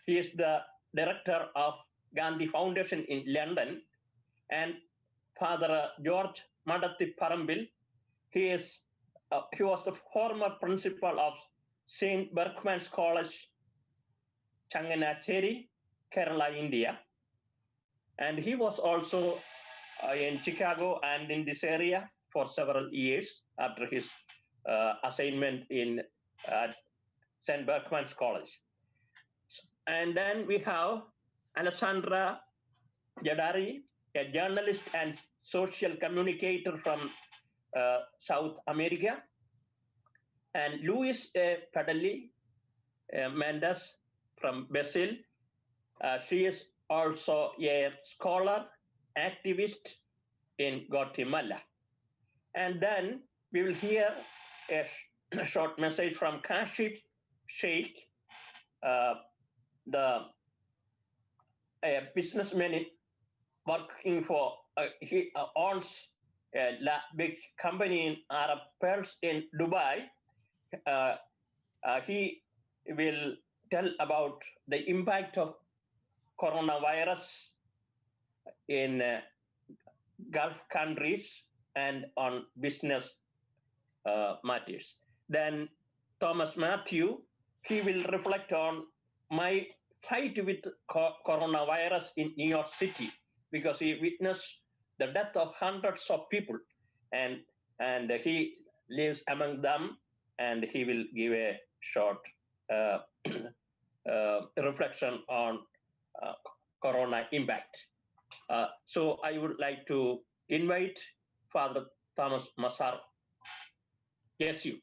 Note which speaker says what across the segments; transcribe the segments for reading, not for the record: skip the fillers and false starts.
Speaker 1: He is the director of Gandhi Foundation in London, and Father George Madatti Parambil. He was the former principal of Saint Berkman's College, Changanacheri, Kerala, India, and he was also in Chicago and in this area for several years after his assignment in St. Berkman's College. And then we have Alessandra Jadari, a journalist and social communicator from South America, and Luis Padelli Mendes from Brazil. She is also a scholar, activist in Guatemala. And then we will hear a short message from Kashif Sheikh, the businessman working for, he owns a big company in Arab Pearls in Dubai. He will tell about the impact of coronavirus in Gulf countries and on business matters. Then Thomas Matthew, he will reflect on my fight with coronavirus in New York City, because he witnessed the death of hundreds of people, and he lives among them, and he will give a short reflection on corona impact. So I would like to invite Father Thomas Massar. Yes, you.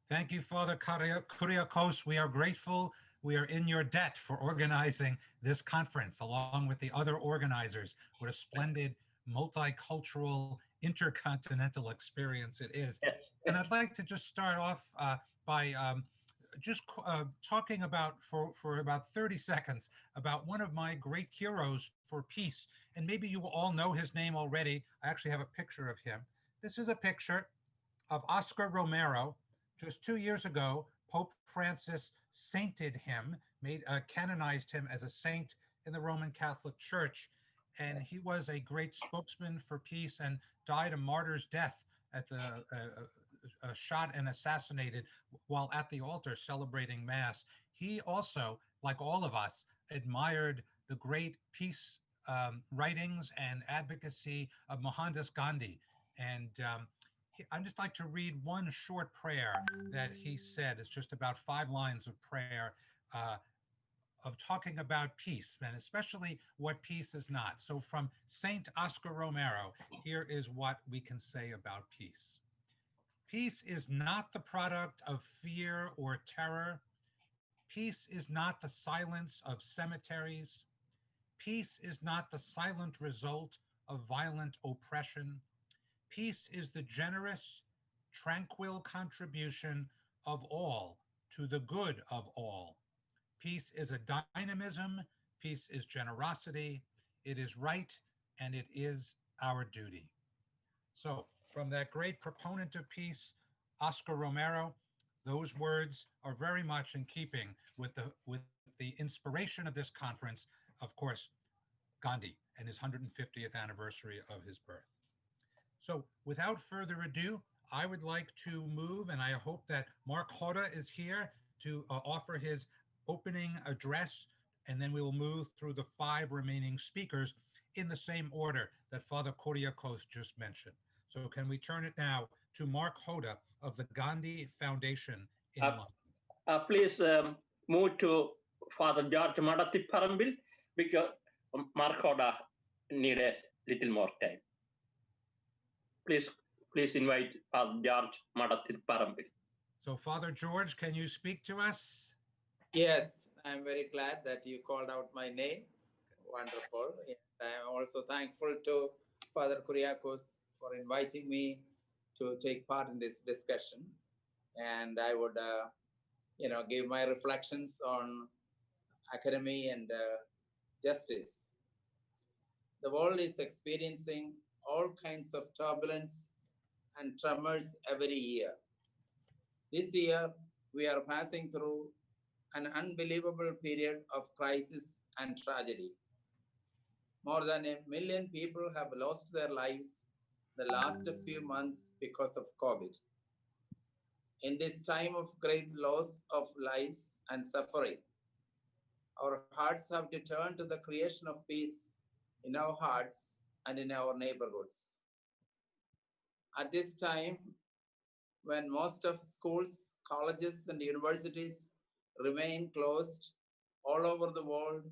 Speaker 2: Thank you, Father Kuriakos. We are grateful. We are in your debt for organizing this conference, along with the other organizers. What a splendid multicultural intercontinental experience it is.
Speaker 1: Yes.
Speaker 2: And I'd like to just start off by talking about for about 30 seconds about one of my great heroes for peace. And maybe you all know his name already. I actually have a picture of him. This is a picture of Oscar Romero. Just 2 years ago, Pope Francis sainted him, canonized him as a saint in the Roman Catholic Church. And he was a great spokesman for peace and died a martyr's death at the shot and assassinated while at the altar celebrating Mass. He also, like all of us, admired the great peace writings and advocacy of Mohandas Gandhi. And I'd just like to read one short prayer that he said. It's just about 5 lines of prayer of talking about peace, and especially what peace is not. So from Saint Oscar Romero, here is what we can say about peace. Peace is not the product of fear or terror. Peace is not the silence of cemeteries. Peace is not the silent result of violent oppression. Peace is the generous, tranquil contribution of all to the good of all. Peace is a dynamism, peace is generosity, it is right, and it is our duty. So, from that great proponent of peace, Oscar Romero, those words are very much in keeping with the inspiration of this conference, of course, Gandhi and his 150th anniversary of his birth. So without further ado, I would like to move, and I hope that Mark Hoda is here to offer his opening address, and then we will move through the 5 remaining speakers in the same order that Father Kuriakos just mentioned. So can we turn it now to Mark Hoda of the Gandhi Foundation in London.
Speaker 1: Please move to Father George Madatti Parambil, because Mark Hoda need a little more time. Please invite Father George Madatti Parambil.
Speaker 2: So Father George, can you speak to us?
Speaker 3: Yes, I'm very glad that you called out my name. Wonderful. I'm also thankful to Father Kuriakos for inviting me to take part in this discussion. And I would, give my reflections on academy and justice. The world is experiencing all kinds of turbulence and tremors every year. This year, we are passing through an unbelievable period of crisis and tragedy. More than 1 million people have lost their lives the last few months because of COVID. In this time of great loss of lives and suffering, our hearts have to turn to the creation of peace in our hearts and in our neighborhoods. At this time, when most of schools, colleges, and universities remain closed all over the world,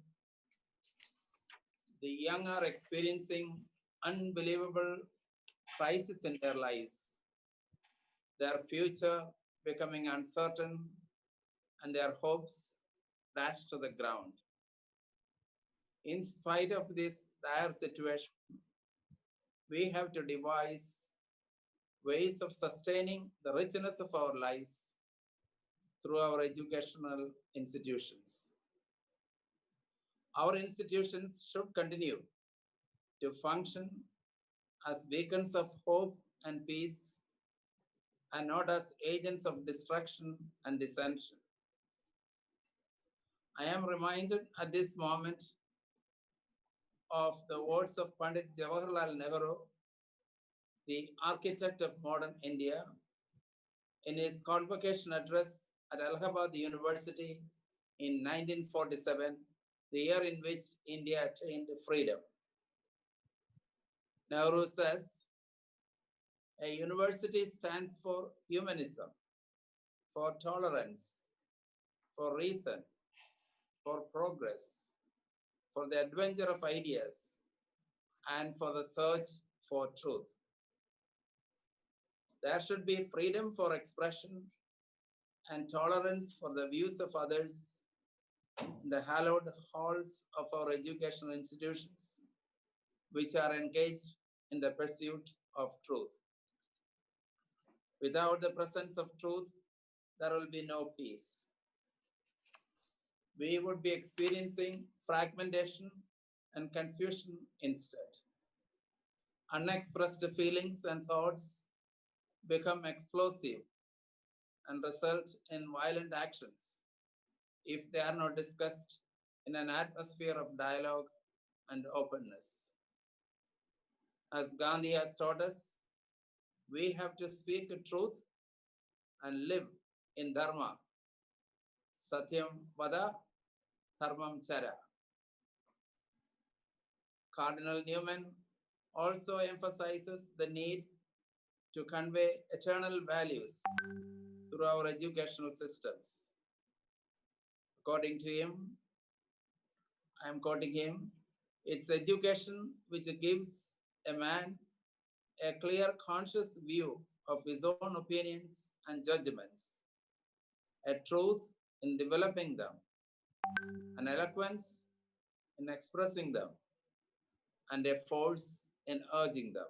Speaker 3: the young are experiencing unbelievable crisis in their lives, their future becoming uncertain, and their hopes dashed to the ground. In spite of this dire situation, we have to devise ways of sustaining the richness of our lives through our educational institutions. Our institutions should continue to function as beacons of hope and peace and not as agents of destruction and dissension. I am reminded at this moment of the words of Pandit Jawaharlal Nehru, the architect of modern India, in his convocation address at Allahabad University in 1947, the year in which India attained freedom. Nehru says, a university stands for humanism, for tolerance, for reason, for progress, for the adventure of ideas, and for the search for truth. There should be freedom for expression and tolerance for the views of others in the hallowed halls of our educational institutions, which are engaged in the pursuit of truth. Without the presence of truth, there will be no peace. We would be experiencing fragmentation and confusion instead. Unexpressed feelings and thoughts become explosive and result in violent actions if they are not discussed in an atmosphere of dialogue and openness. As Gandhi has taught us, we have to speak the truth and live in Dharma. Satyam Vada, Dharmam Chara. Cardinal Newman also emphasizes the need to convey eternal values through our educational systems. According to him, I am quoting him, it's education which gives a man a clear, conscious view of his own opinions and judgments, a truth in developing them, an eloquence in expressing them, and a force in urging them.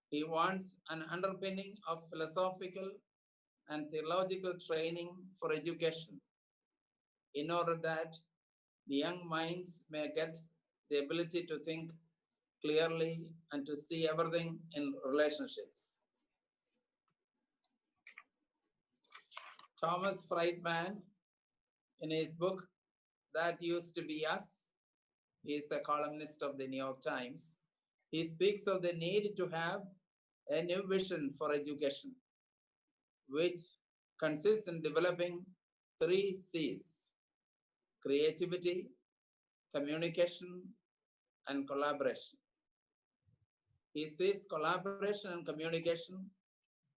Speaker 3: He wants an underpinning of philosophical and theological training for education in order that the young minds may get the ability to think clearly and to see everything in relationships. Thomas Friedman, in his book, That Used to Be Us, he is a columnist of the New York Times. He speaks of the need to have a new vision for education, which consists in developing 3 C's: creativity, communication, and collaboration. He sees collaboration and communication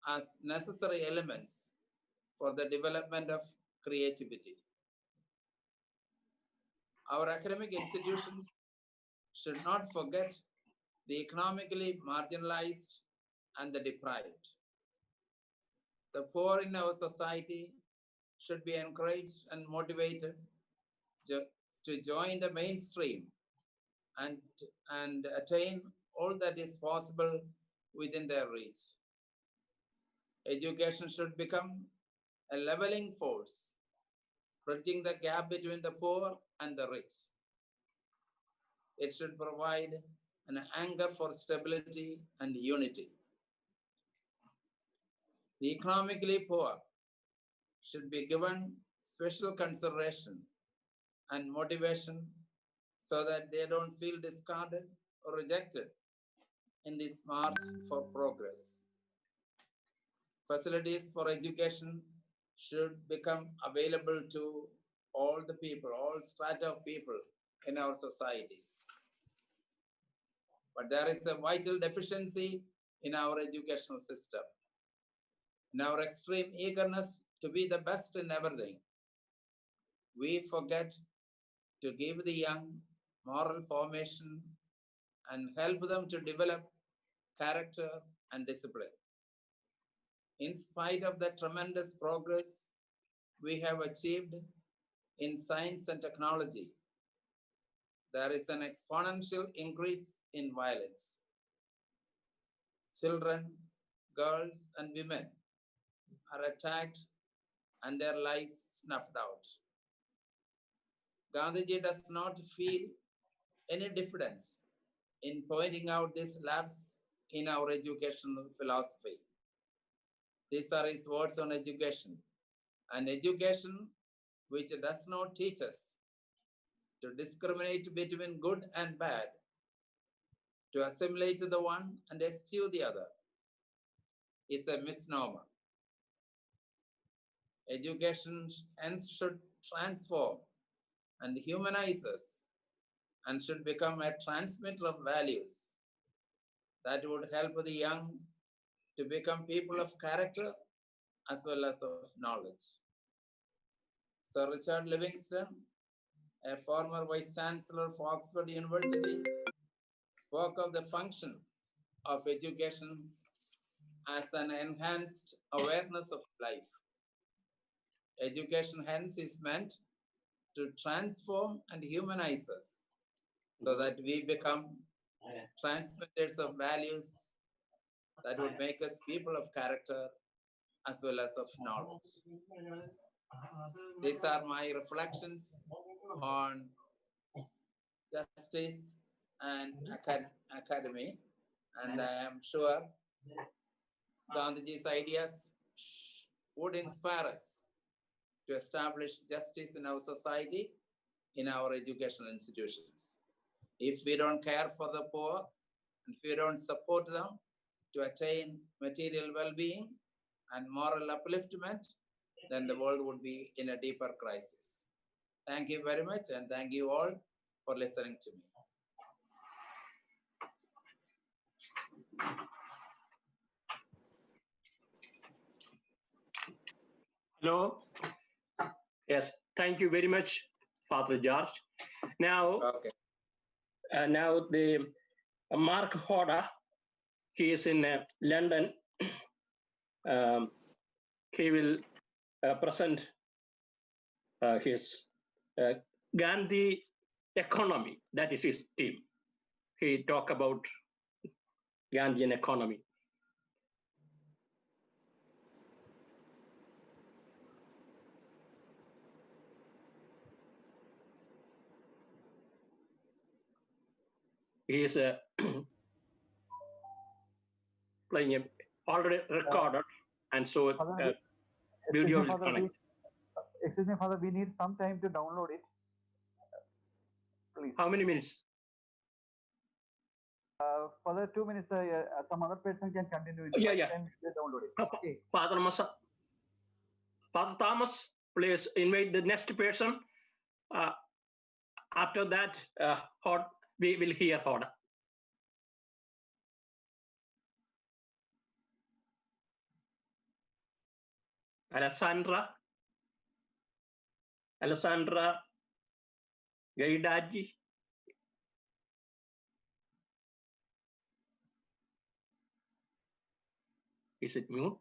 Speaker 3: as necessary elements for the development of creativity. Our academic institutions should not forget the economically marginalized and the deprived. The poor in our society should be encouraged and motivated to join the mainstream and, and attain all that is possible within their reach. Education should become a leveling force, bridging the gap between the poor and the rich. It should provide an anchor for stability and unity. The economically poor should be given special consideration and motivation so that they don't feel discarded or rejected in this march for progress. Facilities for education should become available to all the people, all strata of people in our society. But there is a vital deficiency in our educational system. In our extreme eagerness to be the best in everything, we forget to give the young moral formation and help them to develop character and discipline. In spite of the tremendous progress we have achieved in science and technology, there is an exponential increase in violence. Children, girls, and women are attacked and their lives snuffed out. Gandhiji does not feel any diffidence in pointing out this lapse in our educational philosophy. These are his words on education. An education which does not teach us to discriminate between good and bad, to assimilate the one and eschew the other, is a misnomer. Education hence should transform and humanize us and should become a transmitter of values that would help the young to become people of character as well as of knowledge. Sir Richard Livingston, a former Vice Chancellor of Oxford University, spoke of the function of education as an enhanced awareness of life. Education, hence, is meant to transform and humanize us so that we become transmitters of values that would make us people of character as well as of knowledge. These are my reflections on justice and academy, and I am sure Gandhiji's ideas would inspire us to establish justice in our society, in our educational institutions. If we don't care for the poor, if we don't support them to attain material well-being and moral upliftment, then the world would be in a deeper crisis. Thank you very much, and thank you all for listening to me.
Speaker 1: Hello. Yes, thank you very much, Father George. Now,
Speaker 3: Okay.
Speaker 1: now the Mark Hoda, he is in London. He will present his Gandhi economy. That is his theme. He talk about Gandhian economy. He is playing already recorded, and so video will connect.
Speaker 4: Excuse me, Father, we need some time to download it. Please.
Speaker 1: How many minutes?
Speaker 4: Father, 2 minutes. Some other person can continue.
Speaker 1: Yeah.
Speaker 4: Time to download it. Okay.
Speaker 1: Father Thomas, please invite the next person. After that, we will hear Hoda. Alessandra Gaidaggi. Is it mute?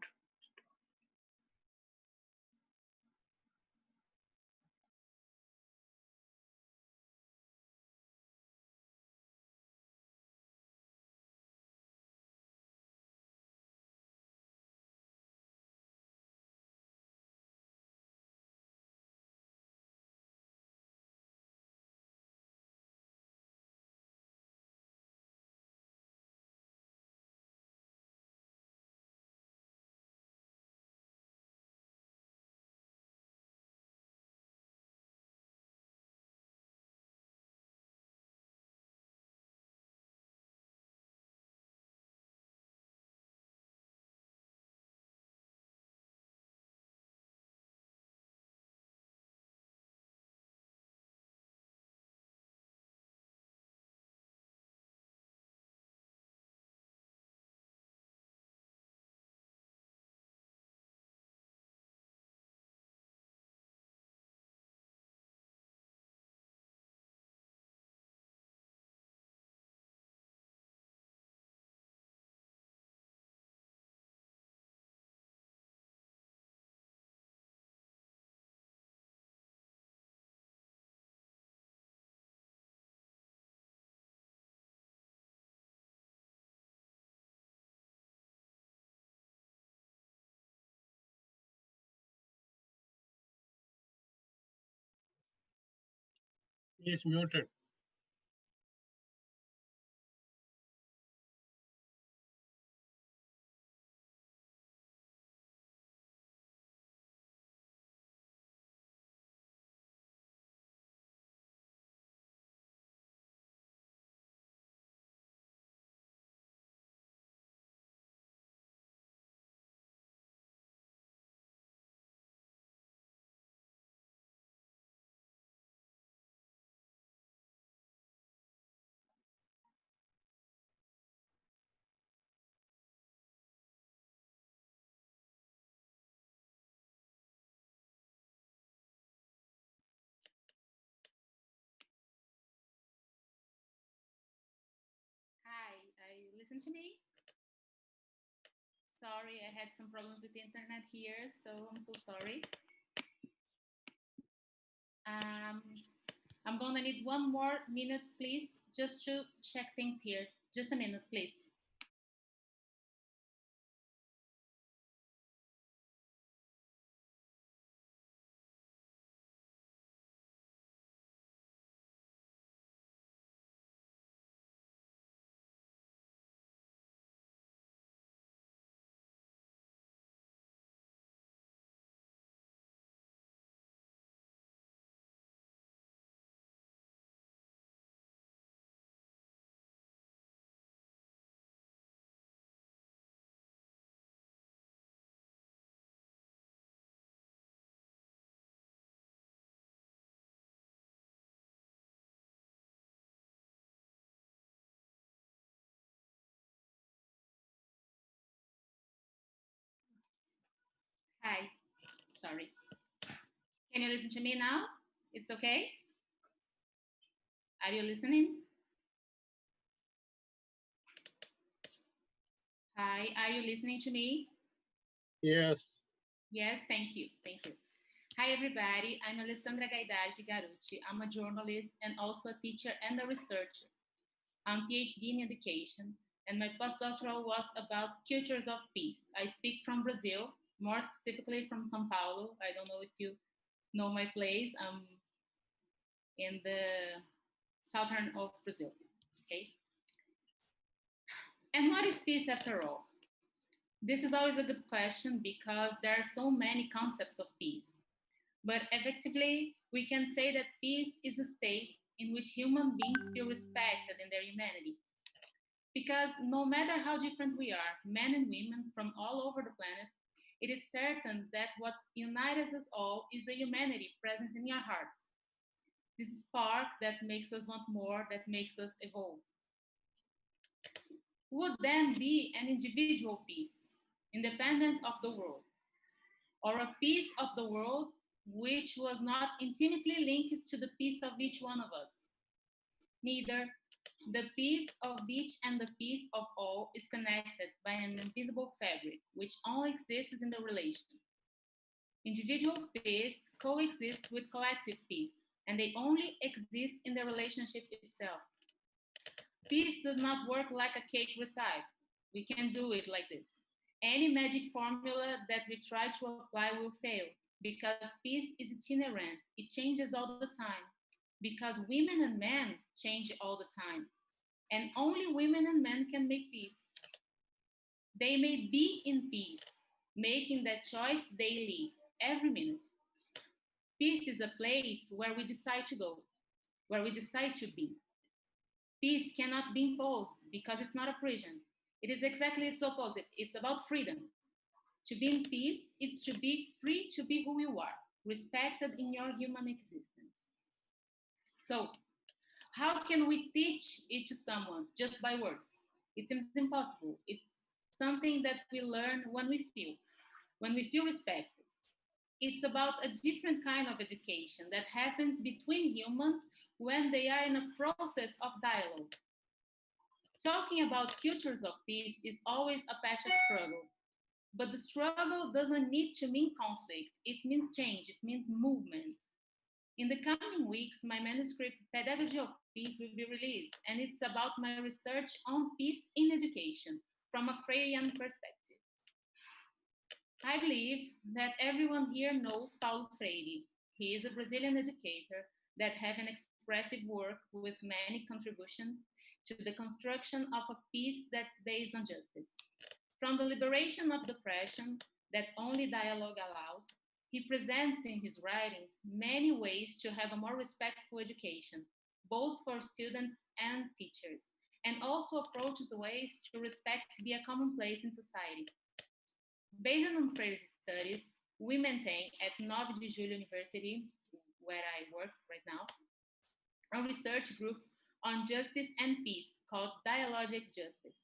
Speaker 5: He is muted.
Speaker 6: Hi, are you listen to me? Sorry, I had some problems with the internet here, so I'm so sorry. Um, I'm gonna need one more minute, please, just to check things here. Just a minute, please. Hi, sorry. Can you listen to me now? It's okay? Are you listening? Hi, are you listening to me?
Speaker 5: Yes.
Speaker 6: Yes, thank you. Thank you. Hi, everybody. I'm Alessandra Gaidardi Garucci. I'm a journalist and also a teacher and a researcher. I'm PhD in education, and my postdoctoral was about cultures of peace. I speak from Brazil, more specifically from São Paulo. I don't know if you know my place. I'm in the southern of Brazil. Okay. And what is peace after all? This is always a good question because there are so many concepts of peace. But effectively, we can say that peace is a state in which human beings feel respected in their humanity. Because no matter how different we are, men and women from all over the planet, it is certain that what unites us all is the humanity present in our hearts. This spark that makes us want more, that makes us evolve. Would then be an individual peace, independent of the world, or a piece of the world which was not intimately linked to the peace of each one of us? Neither. The peace of each and the peace of all is connected by an invisible fabric which only exists in the relation. Individual peace coexists with collective peace, and they only exist in the relationship itself. Peace does not work like a cake recipe. We can do it like this. Any magic formula that we try to apply will fail because peace is itinerant, it changes all the time. Because women and men change all the time. And only women and men can make peace. They may be in peace, making that choice daily, every minute. Peace is a place where we decide to go, where we decide to be. Peace cannot be imposed because it's not a prison. It is exactly its opposite. It's about freedom. To be in peace, it's to be free to be who you are, respected in your human existence. So, how can we teach it to someone just by words? It seems impossible. It's something that we learn when we feel respected. It's about a different kind of education that happens between humans when they are in a process of dialogue. Talking about cultures of peace is always a patched struggle. But the struggle doesn't need to mean conflict. It means change. It means movement. In the coming weeks, my manuscript, Pedagogy of Peace, will be released, and it's about my research on peace in education from a Freirean perspective. I believe that everyone here knows Paulo Freire. He is a Brazilian educator that have an expressive work with many contributions to the construction of a peace that's based on justice. From the liberation of depression that only dialogue allows, he presents in his writings many ways to have a more respectful education, both for students and teachers, and also approaches ways to respect be a commonplace in society. Based on Freire's studies, we maintain at 9 de Julho University, where I work right now, a research group on justice and peace called Dialogic Justice.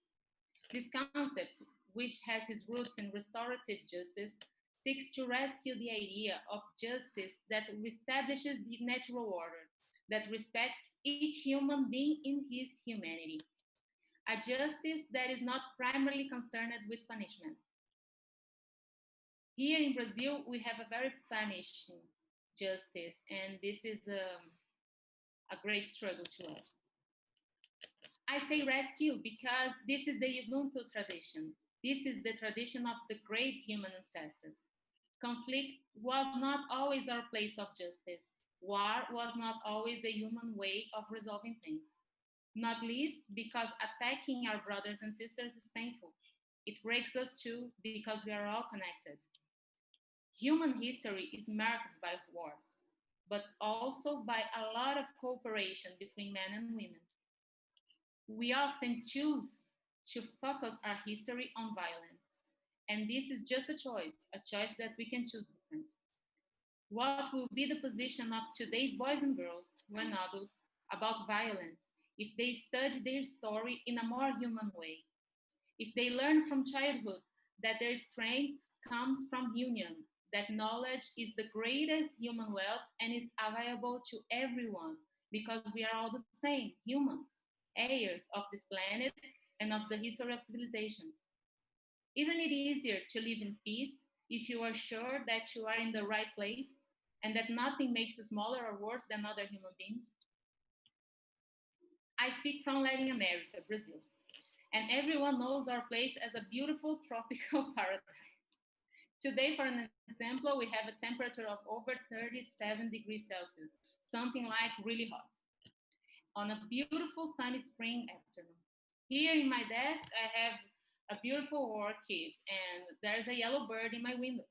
Speaker 6: This concept, which has its roots in restorative justice, seeks to rescue the idea of justice that reestablishes the natural order, that respects each human being in his humanity, a justice that is not primarily concerned with punishment. Here in Brazil, we have a very punishing justice, and this is a great struggle to us. I say rescue because this is the Ubuntu tradition. This is the tradition of the great human ancestors. Conflict was not always our place of justice. War was not always the human way of resolving things. Not least because attacking our brothers and sisters is painful. It breaks us too because we are all connected. Human history is marked by wars, but also by a lot of cooperation between men and women. We often choose to focus our history on violence, and this is just a choice that we can choose different. What will be the position of today's boys and girls when adults about violence if they study their story in a more human way? If they learn from childhood that their strength comes from union, that knowledge is the greatest human wealth and is available to everyone because we are all the same humans, heirs of this planet and of the history of civilizations. Isn't it easier to live in peace if you are sure that you are in the right place and that nothing makes you smaller or worse than other human beings? I speak from Latin America, Brazil, and everyone knows our place as a beautiful tropical paradise. Today, for an example, we have a temperature of over 37 degrees Celsius, something like really hot, on a beautiful sunny spring afternoon. Here in my desk, I have a beautiful orchid, and there's a yellow bird in my window.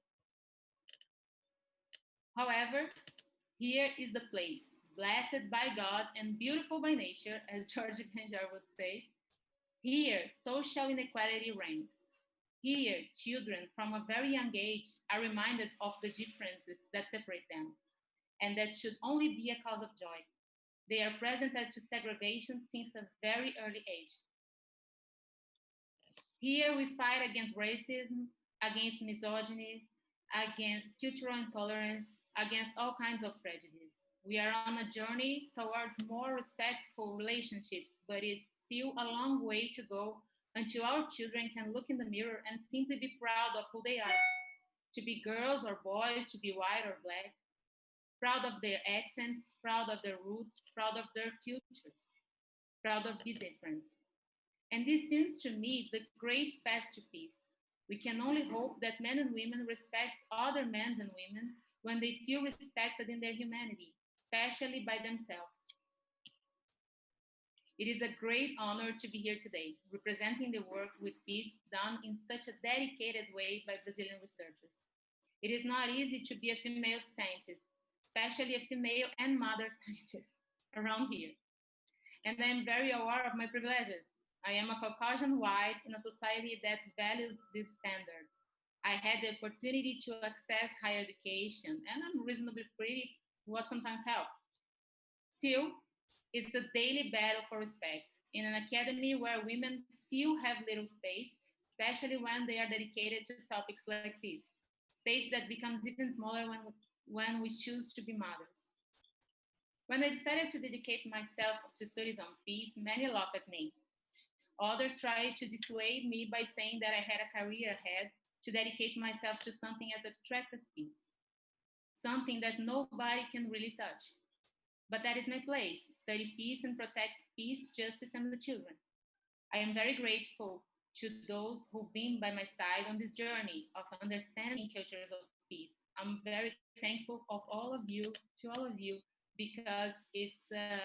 Speaker 6: However, here is the place, blessed by God and beautiful by nature, as George Benjar would say. Here, social inequality reigns. Here, children from a very young age are reminded of the differences that separate them, and that should only be a cause of joy. They are presented to segregation since a very early age. Here we fight against racism, against misogyny, against cultural intolerance, against all kinds of prejudice. We are on a journey towards more respectful relationships, but it's still a long way to go until our children can look in the mirror and simply be proud of who they are. To be girls or boys, to be white or black, proud of their accents, proud of their roots, proud of their cultures, proud of the different. And this seems to me the great path to peace. We can only hope that men and women respect other men and women when they feel respected in their humanity, especially by themselves. It is a great honor to be here today, representing the work with peace done in such a dedicated way by Brazilian researchers. It is not easy to be a female scientist, especially a female and mother scientist around here. And I am very aware of my privileges. I am a Caucasian white in a society that values this standard. I had the opportunity to access higher education, and I'm reasonably pretty, what sometimes helps. Still, it's a daily battle for respect in an academy where women still have little space, especially when they are dedicated to topics like peace, space that becomes even smaller when we choose to be mothers. When I decided to dedicate myself to studies on peace, many laughed at me. Others tried to dissuade me by saying that I had a career ahead to dedicate myself to something as abstract as peace, something that nobody can really touch. But that is my place, study peace and protect peace, justice, and the children. I am very grateful to those who've been by my side on this journey of understanding cultures of peace. I'm very thankful of all of you, to all of you because it's a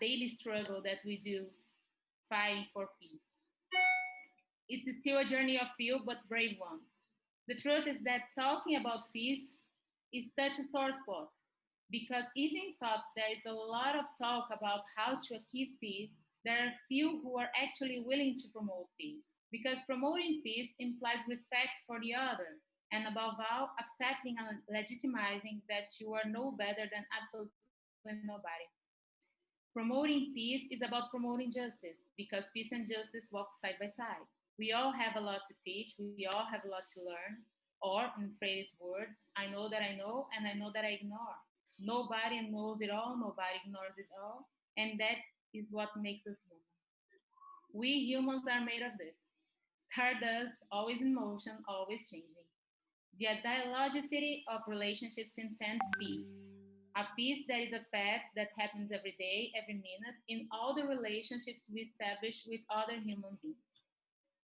Speaker 6: daily struggle that we do fighting for peace. It's still a journey of few but brave ones. The truth is that talking about peace is such a sore spot because even thought there is a lot of talk about how to achieve peace, there are few who are actually willing to promote peace. Because promoting peace implies respect for the other, and above all, accepting and legitimizing that you are no better than absolutely nobody. Promoting peace is about promoting justice because peace and justice walk side by side. We all have a lot to teach, we all have a lot to learn, or in phrase words, I know, and I know that I ignore. Nobody knows it all, nobody ignores it all, and that is what makes us human. We humans are made of this stardust, always in motion, always changing. The dialogicity of relationships intends peace. A peace that is a path that happens every day, every minute, in all the relationships we establish with other human beings.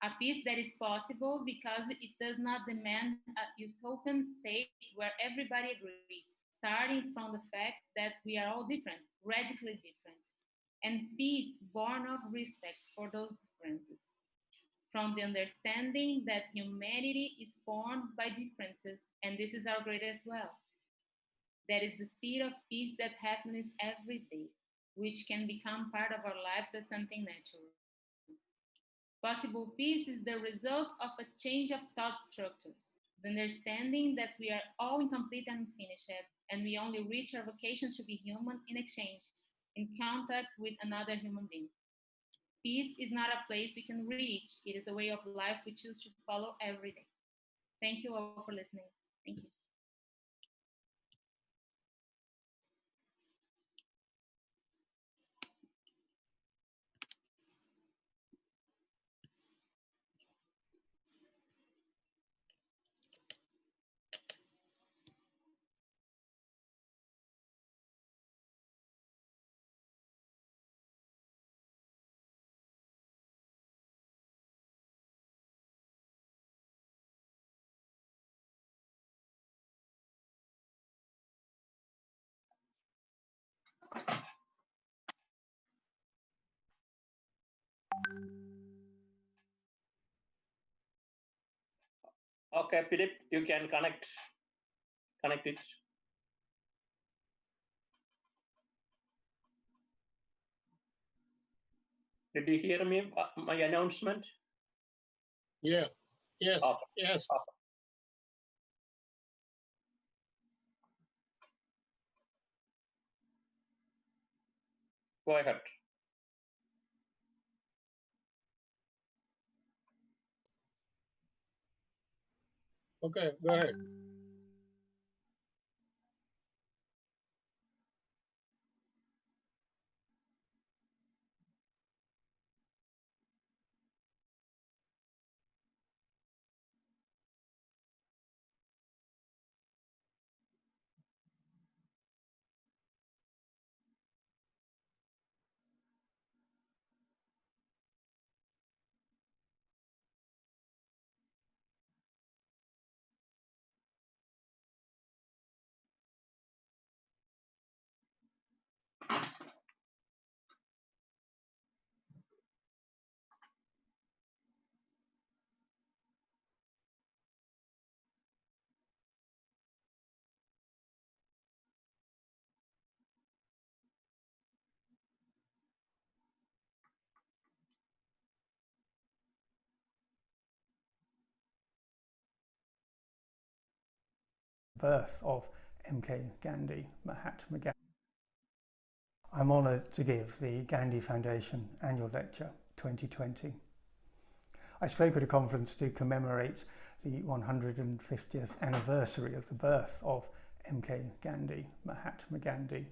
Speaker 6: A peace that is possible because it does not demand a utopian state where everybody agrees, starting from the fact that we are all different, radically different, and peace born of respect for those differences, from the understanding that humanity is formed by differences, and this is our greatest wealth. That is the seed of peace that happens every day, which can become part of our lives as something natural. Possible peace is the result of a change of thought structures, the understanding that we are all incomplete and unfinished, and we only reach our vocation to be human in exchange, in contact with another human being. Peace is not a place we can reach, it is a way of life we choose to follow every day. Thank you all for listening. Thank you.
Speaker 1: Okay, Philip, you can connect it. Did you hear me? My announcement?
Speaker 5: Yeah. Yes.
Speaker 1: Okay.
Speaker 5: Yes.
Speaker 1: Okay. Go ahead.
Speaker 5: Okay. Go ahead.
Speaker 7: Birth of MK Gandhi, Mahatma Gandhi. I'm honoured to give the Gandhi Foundation Annual Lecture 2020. I spoke at a conference to commemorate the 150th anniversary of the birth of MK Gandhi, Mahatma Gandhi.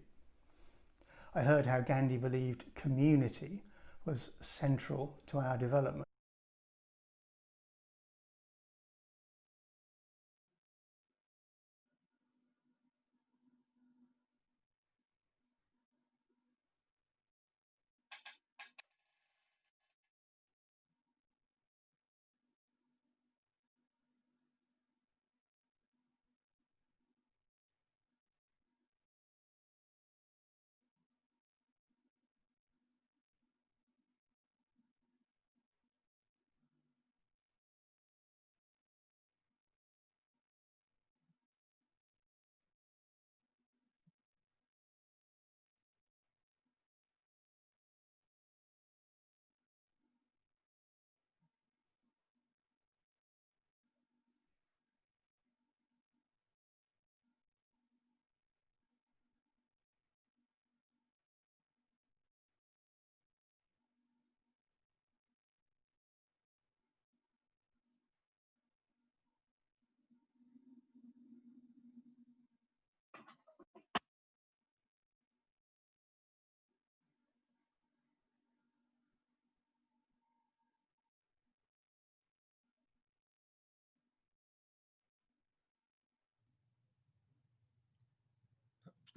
Speaker 7: I heard how Gandhi believed community was central to our development.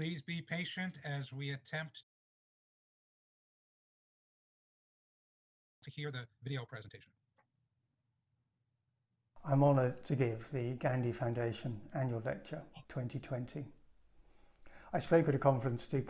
Speaker 2: Please be patient as we attempt to hear the video presentation.
Speaker 7: I'm honoured to give the Gandhi Foundation Annual Lecture 2020. I spoke at a conference to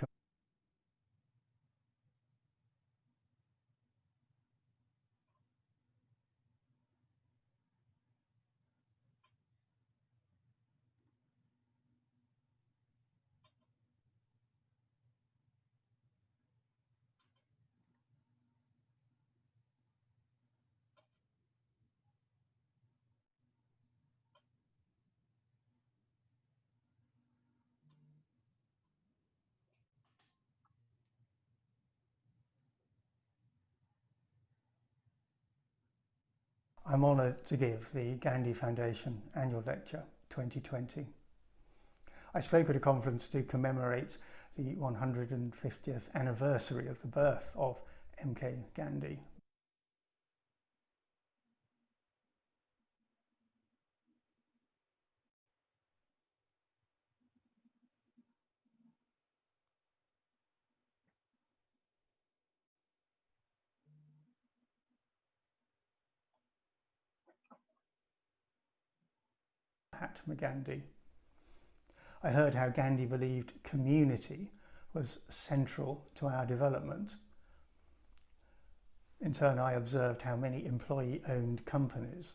Speaker 7: I'm honoured to give the Gandhi Foundation Annual Lecture 2020. I spoke at a conference to commemorate the 150th anniversary of the birth of MK Gandhi. Mahatma Gandhi. I heard how Gandhi believed community was central to our development. In turn, I observed how many employee-owned companies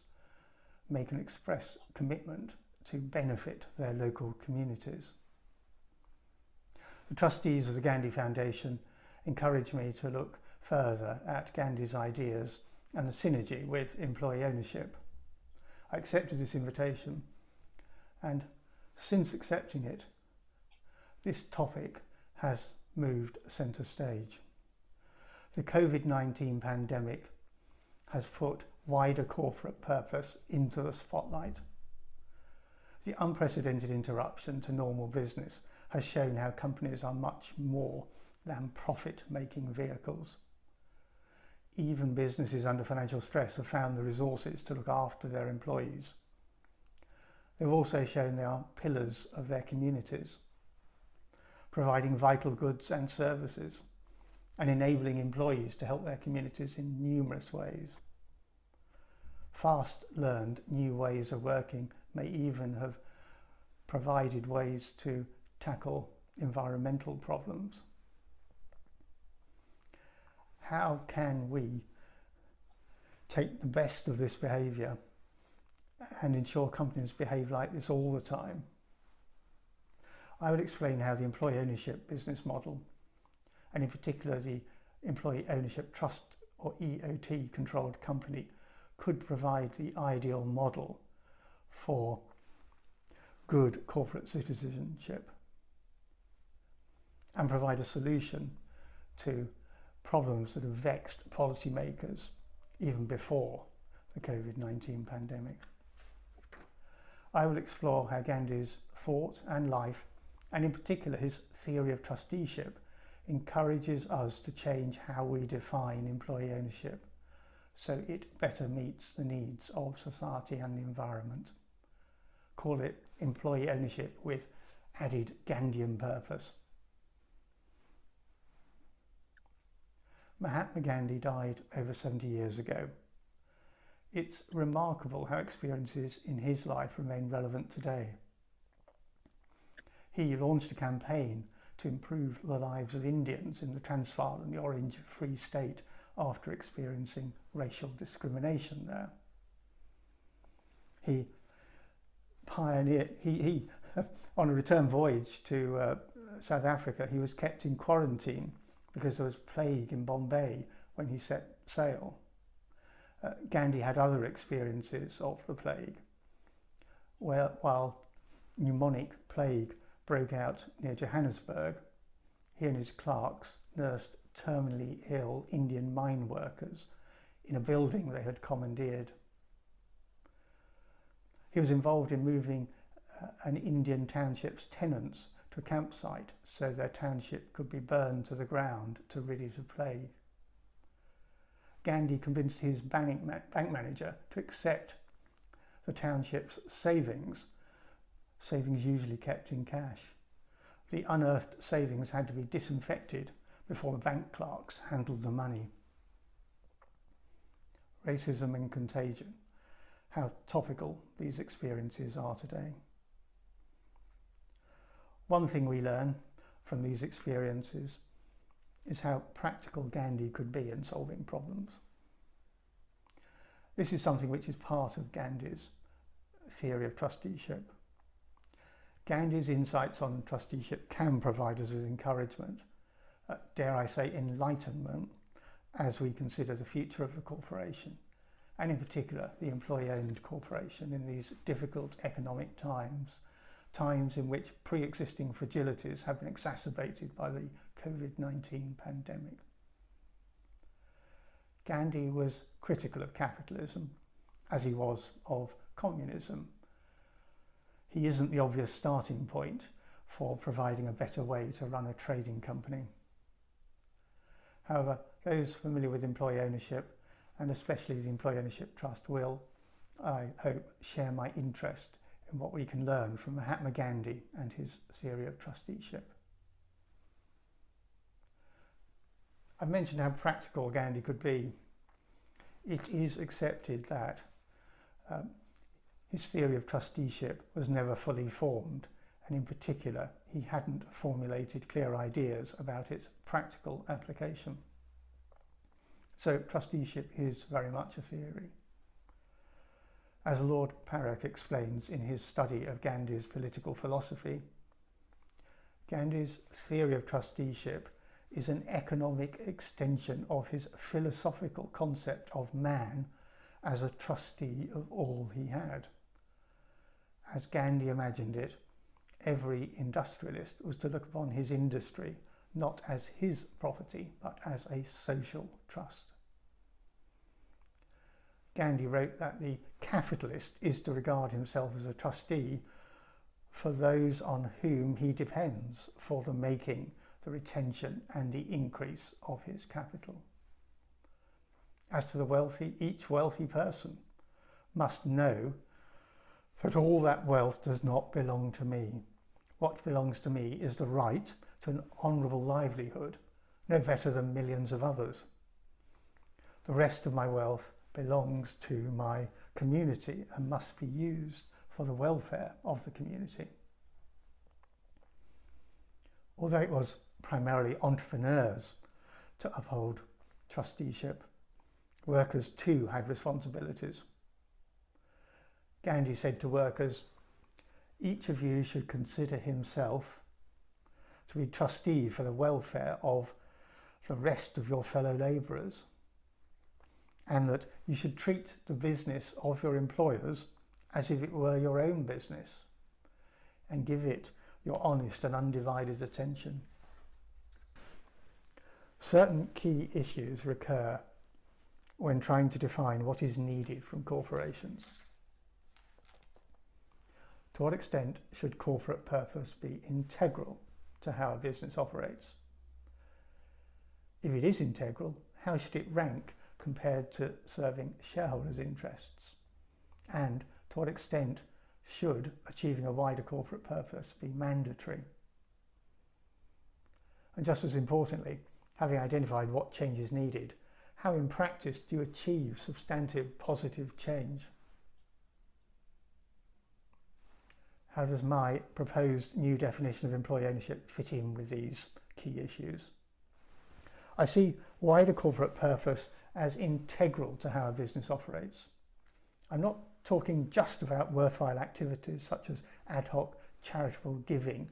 Speaker 7: make an express commitment to benefit their local communities. The trustees of the Gandhi Foundation encouraged me to look further at Gandhi's ideas and the synergy with employee ownership. I accepted this invitation, and since accepting it, this topic has moved centre stage. The COVID-19 pandemic has put wider corporate purpose into the spotlight. The unprecedented interruption to normal business has shown how companies are much more than profit-making vehicles. Even businesses under financial stress have found the resources to look after their employees. They've also shown they are pillars of their communities, providing vital goods and services and enabling employees to help their communities in numerous ways. Fast-learned new ways of working may even have provided ways to tackle environmental problems. How can we take the best of this behaviour and ensure companies behave like this all the time? I will explain how the employee ownership business model, and in particular the employee ownership trust or EOT controlled company, could provide the ideal model for good corporate citizenship and provide a solution to problems that have vexed policymakers even before the COVID-19 pandemic. I will explore how Gandhi's thought and life, and in particular his theory of trusteeship, encourages us to change how we define employee ownership so it better meets the needs of society and the environment. Call it employee ownership with added Gandhian purpose. Mahatma Gandhi died over 70 years ago. It's remarkable how experiences in his life remain relevant today. He launched a campaign to improve the lives of Indians in the Transvaal and the Orange Free State after experiencing racial discrimination there. He pioneered, on a return voyage to South Africa, he was kept in quarantine because there was plague in Bombay when he set sail. Gandhi had other experiences of the plague, while pneumonic plague broke out near Johannesburg, he and his clerks nursed terminally ill Indian mine workers in a building they had commandeered. He was involved in moving an Indian township's tenants to a campsite so their township could be burned to the ground to rid it of plague. Gandhi convinced his bank manager to accept the township's savings usually kept in cash. the unearthed savings had to be disinfected before the bank clerks handled the money. Racism and contagion, how topical these experiences are today. One thing we learn from these experiences is how practical Gandhi could be in solving problems. This is something which is part of Gandhi's theory of trusteeship. Gandhi's insights on trusteeship can provide us with encouragement, dare I say enlightenment, as we consider the future of the corporation, and in particular the employee-owned corporation in these difficult economic times, times in which pre-existing fragilities have been exacerbated by the COVID-19 pandemic. Gandhi was critical of capitalism, as he was of communism. He isn't the obvious starting point for providing a better way to run a trading company. However, those familiar with employee ownership, and especially the Employee Ownership Trust, will, I hope, share my interest in what we can learn from Mahatma Gandhi and his theory of trusteeship. I've mentioned how practical Gandhi could be. It is accepted that his theory of trusteeship was never fully formed, and in particular he hadn't formulated clear ideas about its practical application. So trusteeship is very much a theory. As Lord Parekh explains in his study of Gandhi's political philosophy, Gandhi's theory of trusteeship is an economic extension of his philosophical concept of man as a trustee of all he had. As Gandhi imagined it, every industrialist was to look upon his industry not as his property, but as a social trust. Gandhi wrote that the capitalist is to regard himself as a trustee for those on whom he depends for the making, the retention and the increase of his capital. As to the wealthy, each wealthy person must know that all that wealth does not belong to me. What belongs to me is the right to an honourable livelihood, no better than millions of others. The rest of my wealth belongs to my community and must be used for the welfare of the community. Although it was primarily entrepreneurs to uphold trusteeship, workers too had responsibilities. Gandhi said to workers, "Each of you should consider himself to be trustee for the welfare of the rest of your fellow labourers, and that you should treat the business of your employers as if it were your own business, and give it your honest and undivided attention." Certain key issues recur when trying to define what is needed from corporations. To what extent should corporate purpose be integral to how a business operates? If it is integral, how should it rank compared to serving shareholders' interests? And to what extent should achieving a wider corporate purpose be mandatory? And just as importantly, having identified what change is needed, how in practice do you achieve substantive positive change? How does my proposed new definition of employee ownership fit in with these key issues? I see wider corporate purpose as integral to how a business operates. I'm not talking just about worthwhile activities such as ad hoc charitable giving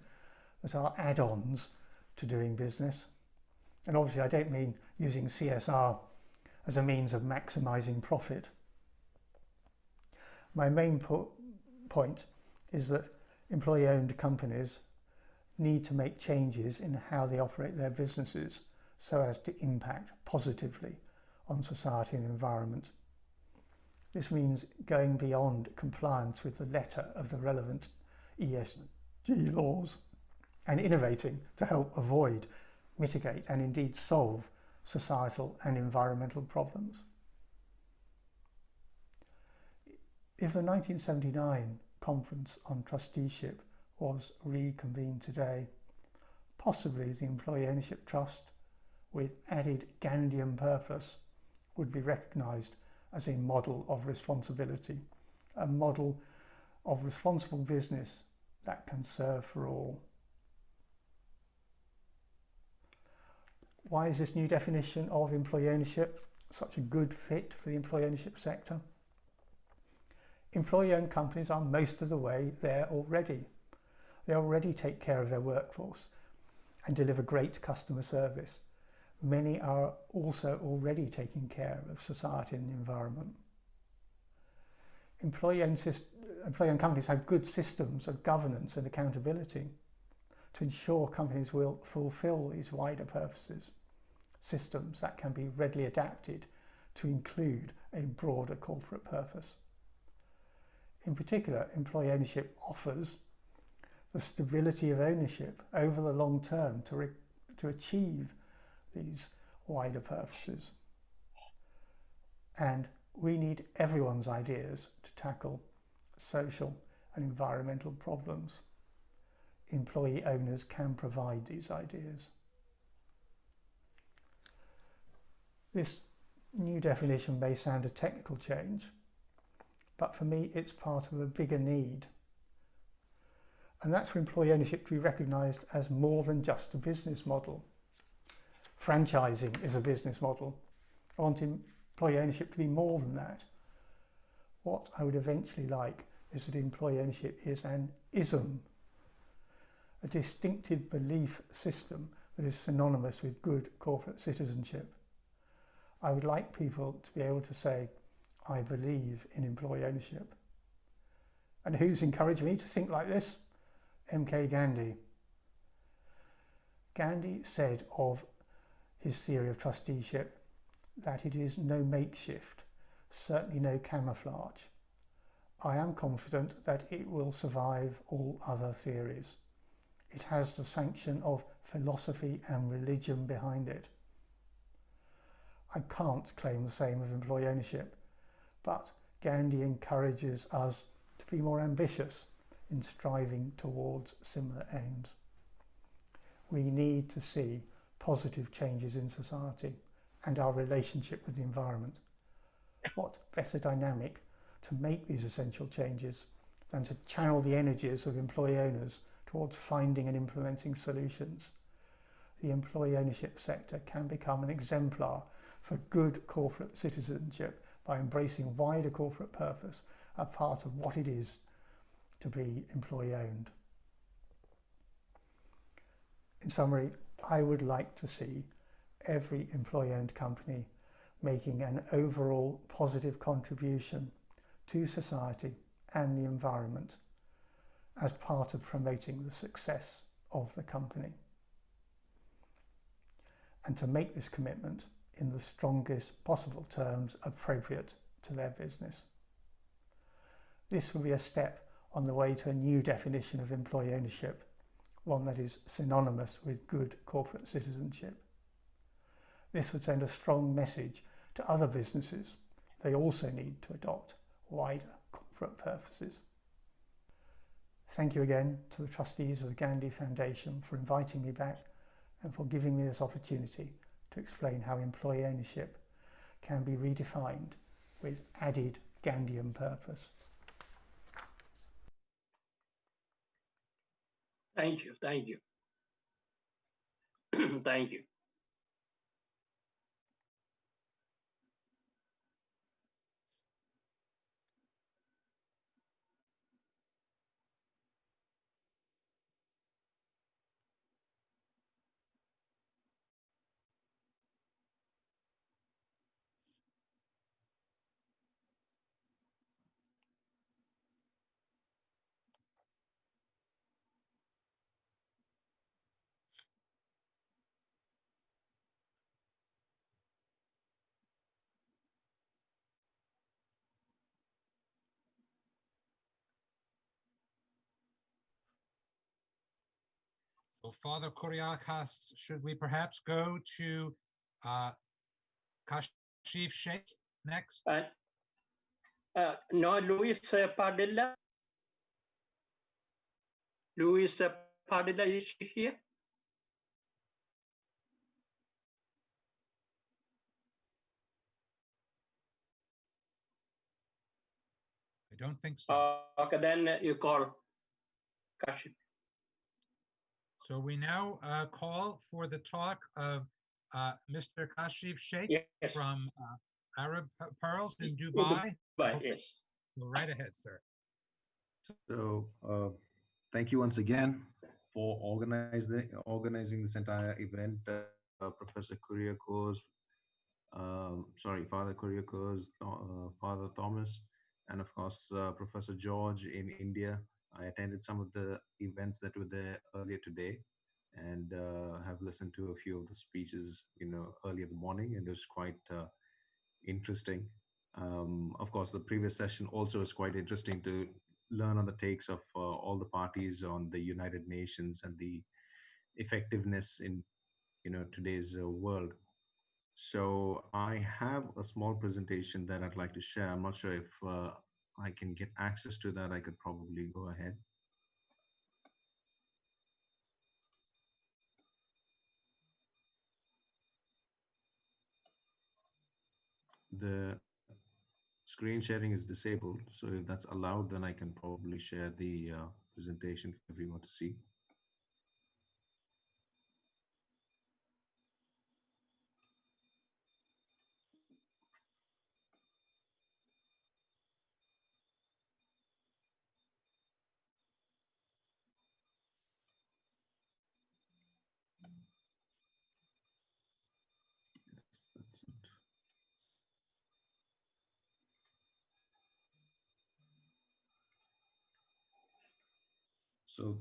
Speaker 7: that are add-ons to doing business. And obviously I don't mean using CSR as a means of maximising profit. My main point is that employee-owned companies need to make changes in how they operate their businesses so as to impact positively on society and environment. This means going beyond compliance with the letter of the relevant ESG laws and innovating to help avoid, mitigate and indeed solve societal and environmental problems. If the 1979 Conference on Trusteeship was reconvened today, Possibly the Employee Ownership Trust with added Gandhian purpose would be recognised as a model of responsibility, a model of responsible business that can serve for all. Why is this new definition of employee ownership such a good fit for the employee ownership sector? Employee-owned companies are most of the way there already. They already take care of their workforce and deliver great customer service. Many are also already taking care of society and the environment. Employee-owned companies have good systems of governance and accountability to ensure companies will fulfill these wider purposes, systems that can be readily adapted to include a broader corporate purpose. In particular, employee ownership offers the stability of ownership over the long term to achieve these wider purposes. And we need everyone's ideas to tackle social and environmental problems. Employee owners can provide these ideas. This new definition may sound a technical change, but for me it's part of a bigger need. And that's for employee ownership to be recognised as more than just a business model. Franchising is a business model. I want employee ownership to be more than that. What I would eventually like is that employee ownership is an ism, a distinctive belief system that is synonymous with good corporate citizenship. I would like people to be able to say, I believe in employee ownership. And who's encouraged me to think like this? M.K. Gandhi. Gandhi said of his theory of trusteeship that it is no makeshift, certainly no camouflage. I am confident that it will survive all other theories. It has the sanction of philosophy and religion behind it. I can't claim the same of employee ownership, but Gandhi encourages us to be more ambitious in striving towards similar aims. We need to see positive changes in society and our relationship with the environment. What better dynamic to make these essential changes than to channel the energies of employee owners towards finding and implementing solutions? The employee ownership sector can become an exemplar for good corporate citizenship by embracing wider corporate purpose, a part of what it is to be employee owned. In summary, I would like to see every employee owned company making an overall positive contribution to society and the environment as part of promoting the success of the company, and to make this commitment in the strongest possible terms appropriate to their business. This will be a step on the way to a new definition of employee ownership, one that is synonymous with good corporate citizenship. This would send a strong message to other businesses. They also need to adopt wider corporate purposes. Thank you again to the trustees of the Gandhi Foundation for inviting me back and for giving me this opportunity to explain how employee ownership can be redefined with added Gandhian purpose.
Speaker 1: Thank you. Thank you. Thank you.
Speaker 2: So Father Kuriakos, should we perhaps go to Kashif Sheikh next?
Speaker 1: No, Luis Padilla. Luis Padilla, is she here?
Speaker 2: I don't think so.
Speaker 1: Okay, then you call Kashif.
Speaker 2: So we now call for the talk of Mr. Kashif Sheikh
Speaker 1: Yes.
Speaker 2: from Arab Pearls in
Speaker 1: In
Speaker 2: Dubai.
Speaker 1: Dubai,
Speaker 2: Okay,
Speaker 1: yes.
Speaker 2: go right ahead, sir.
Speaker 8: So, thank you once again for organizing this entire event, Professor Kuriakos, Father Kuriakos, Father Thomas, and of course, Professor George in India. I attended some of the events that were there earlier today, and have listened to a few of the speeches, early in the morning, and it was quite interesting. Of course, the previous session also is quite interesting to learn on the takes of all the parties on the United Nations and the effectiveness in today's world. So I have a small presentation that I'd like to share. I'm not sure if I can get access to that. I could probably go ahead. The screen sharing is disabled, so if that's allowed, then I can probably share the presentation for everyone to see. Yes, that's it. So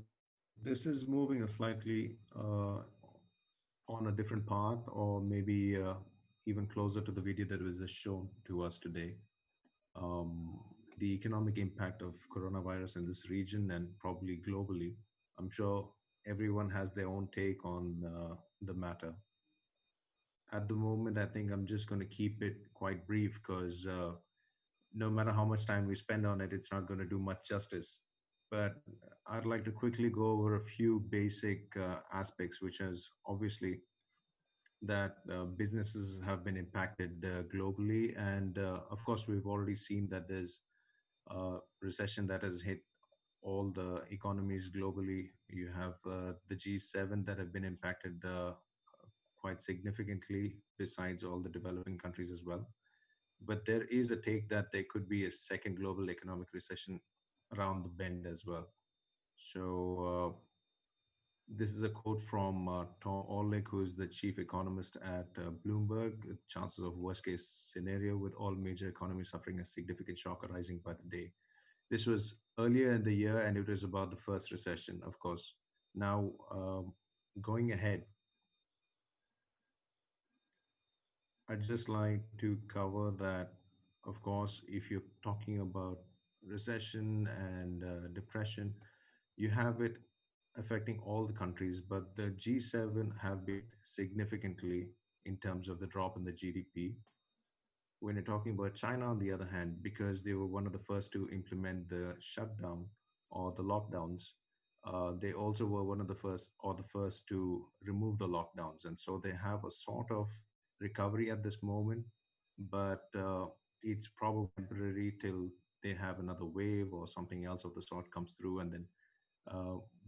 Speaker 8: this is moving a slightly on a different path, or maybe even closer to the video that was just shown to us today. The economic impact of coronavirus in this region and probably globally. I'm sure everyone has their own take on the matter. At the moment, I think I'm just going to keep it quite brief because no matter how much time we spend on it, it's not going to do much justice. But I'd like to quickly go over a few basic aspects, which is obviously that businesses have been impacted globally. And of course, we've already seen that there's recession that has hit all the economies globally. You have the G7 that have been impacted quite significantly, besides all the developing countries as well. But there is a take that there could be a second global economic recession around the bend as well. So this is a quote from Tom Orlick, who is the chief economist at Bloomberg. Chances of worst case scenario with all major economies suffering a significant shock arising by the day. This was earlier in the year, and it was about the first recession, of course. Now, going ahead, I'd just like to cover that, of course, if you're talking about recession and depression, you have it affecting all the countries, but the G7 have been significantly in terms of the drop in the GDP. When you're talking about China, on the other hand, because they were one of the first to implement the shutdown or the lockdowns, they also were one of the first or the first to remove the lockdowns. And so they have a sort of recovery at this moment, but it's probably temporary till they have another wave or something else of the sort comes through. And then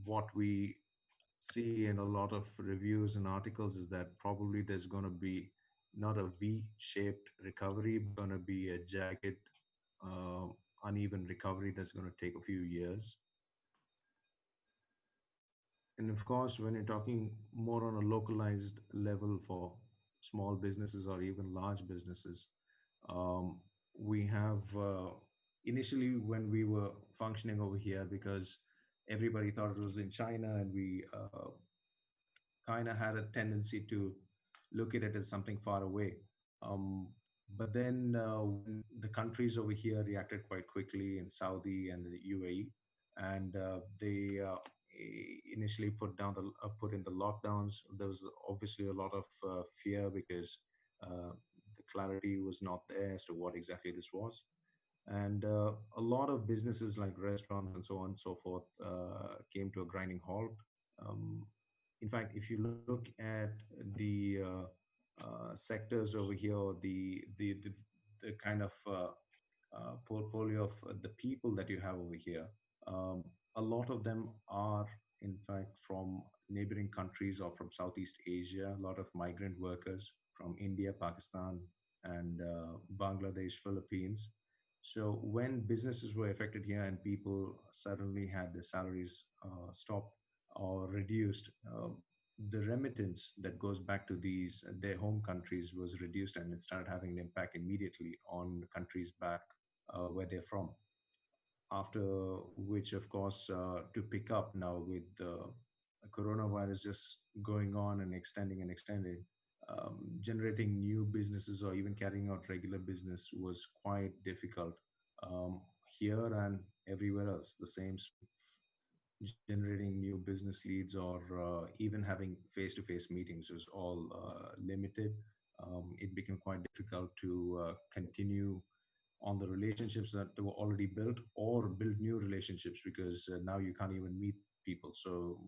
Speaker 8: what we see in a lot of reviews and articles is that probably there's going to be not a V-shaped recovery, but going to be a jagged, uh, uneven recovery that's going to take a few years. And of course, when you're talking more on a localized level for small businesses or even large businesses, um, we have initially when we were functioning over here, because everybody thought it was in China, and we kind of had a tendency to look at it as something far away. But then when the countries over here reacted quite quickly in Saudi and the UAE, and they initially put in the lockdowns. There was obviously a lot of fear because the clarity was not there as to what exactly this was. And a lot of businesses like restaurants and so on and so forth came to a grinding halt. Um, in fact, if you look at the sectors over here, the kind of portfolio of the people that you have over here, um, a lot of them are, in fact, from neighboring countries or from Southeast Asia, a lot of migrant workers from India, Pakistan, and Bangladesh, Philippines. So when businesses were affected here and people suddenly had their salaries stopped or reduced, the remittance that goes back to these their home countries was reduced, and it started having an impact immediately on the countries back where they're from. After which, of course, to pick up now with the coronavirus just going on and extending, generating new businesses or even carrying out regular business was quite difficult, um, here and everywhere else. The same, generating new business leads or even having face-to-face meetings was all limited. It became quite difficult to continue on the relationships that were already built or build new relationships, because now you can't even meet people. So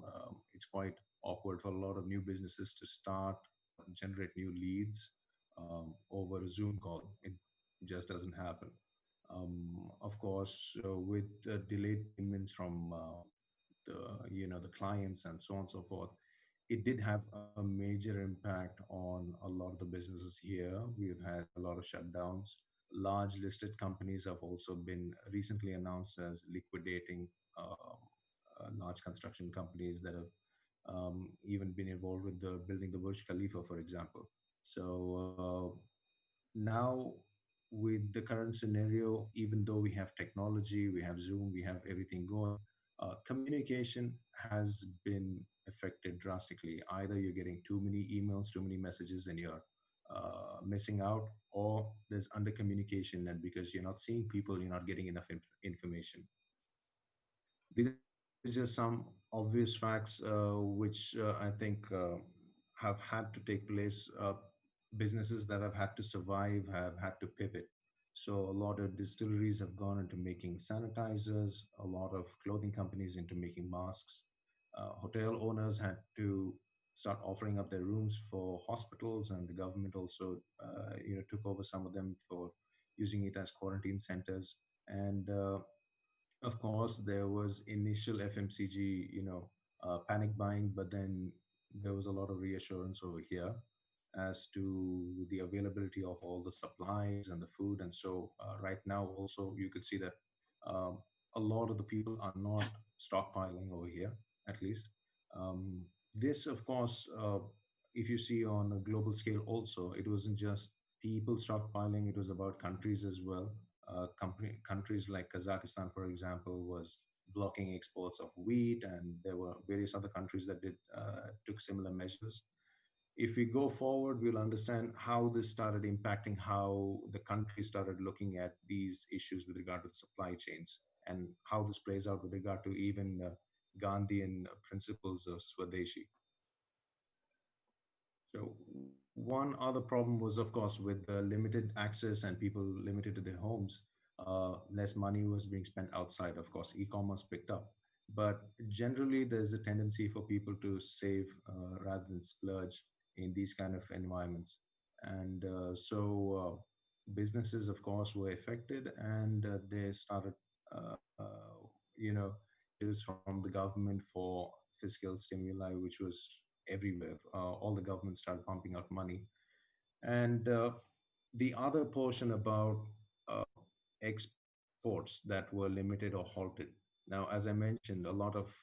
Speaker 8: it's quite awkward for a lot of new businesses to start or generate new leads over a Zoom call. It just doesn't happen. Of course, with delayed payments from the clients and so on and so forth, it did have a major impact on a lot of the businesses here. We've had a lot of shutdowns. Large listed companies have also been recently announced as liquidating, large construction companies that have even been involved with the building the Burj Khalifa, for example. So now, with the current scenario, even though we have technology, we have Zoom, we have everything going, communication has been affected drastically. Either you're getting too many emails, too many messages, and you're missing out, or there's under communication, and because you're not seeing people, you're not getting enough information. These are just some obvious facts which I think have had to take place. Businesses that have had to survive have had to pivot. So a lot of distilleries have gone into making sanitizers, a lot of clothing companies into making masks. Hotel owners had to start offering up their rooms for hospitals, and the government also, took over some of them for using it as quarantine centers. And of course, there was initial FMCG, panic buying, but then there was a lot of reassurance over here as to the availability of all the supplies and the food. And so, right now, also, you could see that um, a lot of the people are not stockpiling over here, at least. Um, this, of course, if you see on a global scale, also, it wasn't just people stockpiling, it was about countries as well. Countries like Kazakhstan, for example, was blocking exports of wheat, and there were various other countries that did took similar measures. If we go forward, we'll understand how this started impacting how the country started looking at these issues with regard to the supply chains, and how this plays out with regard to even Gandhian principles of Swadeshi. So one other problem was, of course, with the limited access and people limited to their homes, less money was being spent outside. Of course, e-commerce picked up, but generally there's a tendency for people to save rather than splurge in these kind of environments. And businesses, of course, were affected, and they started, you know, measures from the government for fiscal stimuli, which was everywhere. All the governments started pumping out money. And the other portion about uh, exports that were limited or halted. Now, as I mentioned, a lot of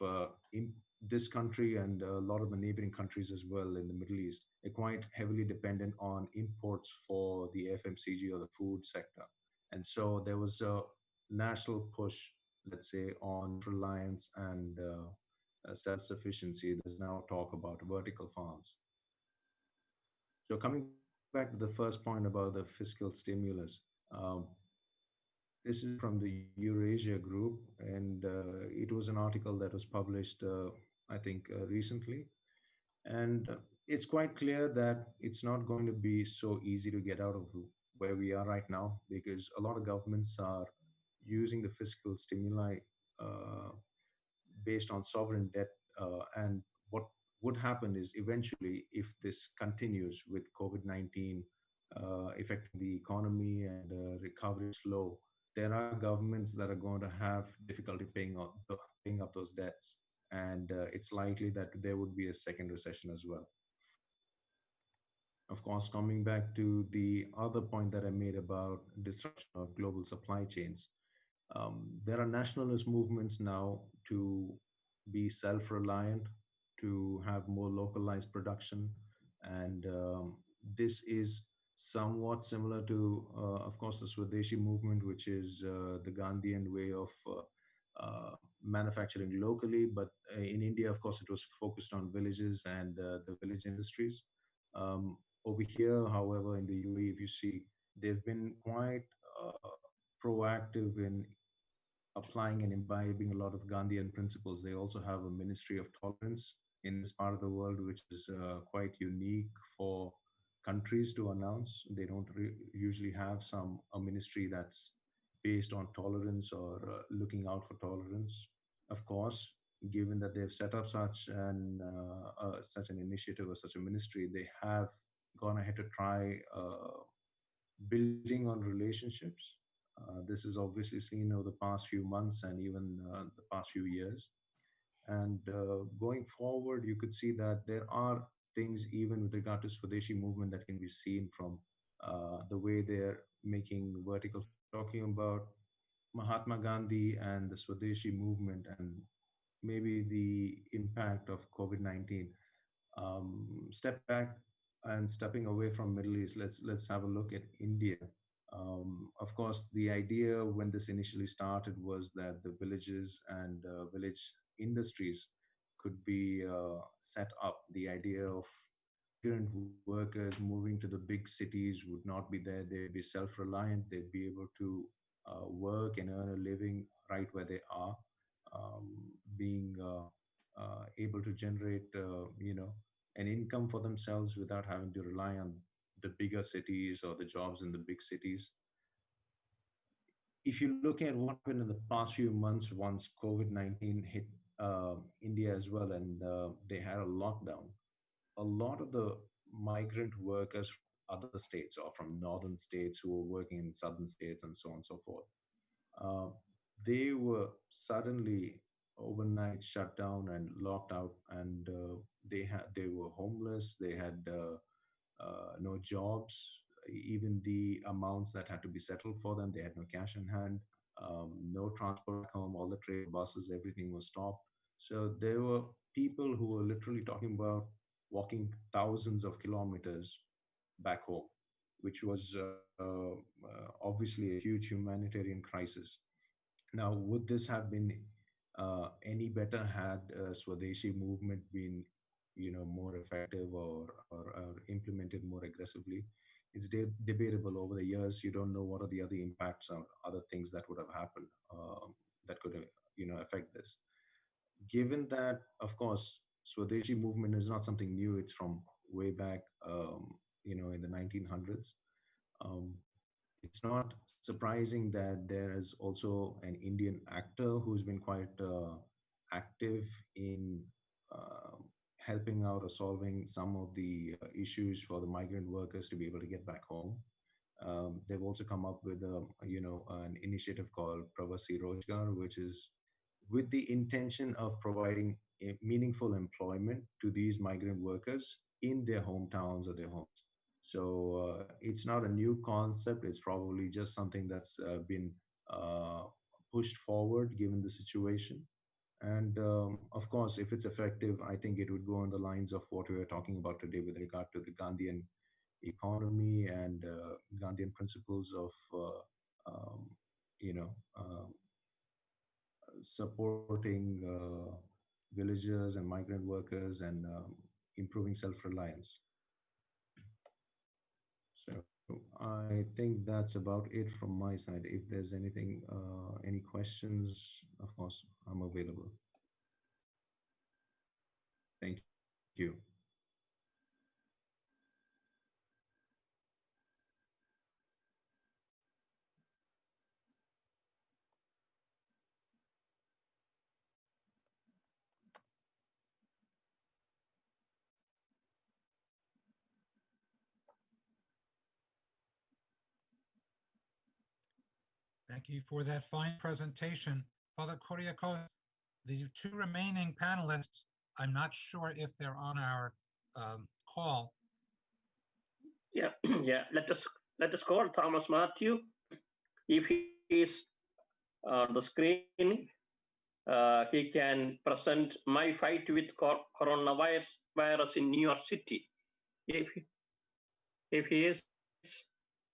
Speaker 8: this country and a lot of the neighboring countries as well in the Middle East are quite heavily dependent on imports for the FMCG or the food sector. And so there was a national push, let's say, on self-reliance and self-sufficiency. There's now talk about vertical farms. So coming back to the first point about the fiscal stimulus, um, this is from the Eurasia Group, and it was an article that was published, I think, recently. And it's quite clear that it's not going to be so easy to get out of where we are right now, because a lot of governments are using the fiscal stimuli uh, based on sovereign debt. And what would happen is, eventually, if this continues with COVID-19 affecting the economy and recovery slow, there are governments that are going to have difficulty paying up those debts, and it's likely that there would be a second recession as well. Of course, coming back to the other point that I made about disruption of global supply chains, there are nationalist movements now to be self-reliant, to have more localized production, and this is somewhat similar to, of course, the Swadeshi movement, which is the Gandhian way of manufacturing locally. But in India, of course, it was focused on villages and the village industries. Over here, however, in the UAE, if you see, they've been quite proactive in applying and imbibing a lot of Gandhian principles. They also have a ministry of tolerance in this part of the world, which is quite unique for countries to announce. They don't usually have a ministry that's based on tolerance or looking out for tolerance. Of course, given that they've set up such an initiative or such a ministry, they have gone ahead to try building on relationships. This is obviously seen over the past few months and even the past few years. And going forward, you could see that there are things, even with regard to Swadeshi movement, that can be seen from the way they're making vertical. Talking about Mahatma Gandhi and the Swadeshi movement, and maybe the impact of COVID-19. Step back and stepping away from Middle East, let's have a look at India. Of course, the idea when this initially started was that the villages and village industries could be set up. The idea of migrant workers moving to the big cities would not be there. They'd be self-reliant. They'd be able to work and earn a living right where they are, being able to generate, an income for themselves without having to rely on the bigger cities or the jobs in the big cities. If you look at what happened in the past few months, once COVID-19 hit India as well, and they had a lockdown, a lot of the migrant workers from other states or from northern states who were working in southern states and so on and so forth, uh, they were suddenly overnight shut down and locked out, and they were homeless. They had no jobs. Even the amounts that had to be settled for them, they had no cash in hand, no transport back home. All the train, buses, everything was stopped. So there were people who were literally talking about walking thousands of kilometers back home, which was obviously a huge humanitarian crisis. Now, would this have been any better had Swadeshi movement been, more effective or implemented more aggressively? It's debatable. Over the years. You don't know what are the other impacts or other things that would have happened that could, affect this. Given that, of course, Swadeshi movement is not something new. It's from way back, in the 1900s. Um, it's not surprising that there is also an Indian actor who's been quite active in uh, helping out or solving some of the issues for the migrant workers to be able to get back home. They've also come up with an initiative called Pravasi Rojgar, which is with the intention of providing meaningful employment to these migrant workers in their hometowns or their homes. So it's not a new concept. It's probably just something that's been uh, pushed forward given the situation. And of course, if it's effective, I think it would go on the lines of what we were talking about today with regard to the Gandhian economy and Gandhian principles of, you know, uh, supporting villagers and migrant workers and improving self-reliance. So I think that's about it from my side. If there's anything, any questions, of course, I'm available. Thank you.
Speaker 2: Thank Thank you for that fine presentation. Father Kuriakose, the two remaining panelists, I'm not sure if they're on our call.
Speaker 1: Yeah, yeah. Let us call Thomas Matthew. If he is on the screen, he can present my fight with coronavirus in New York City. If he is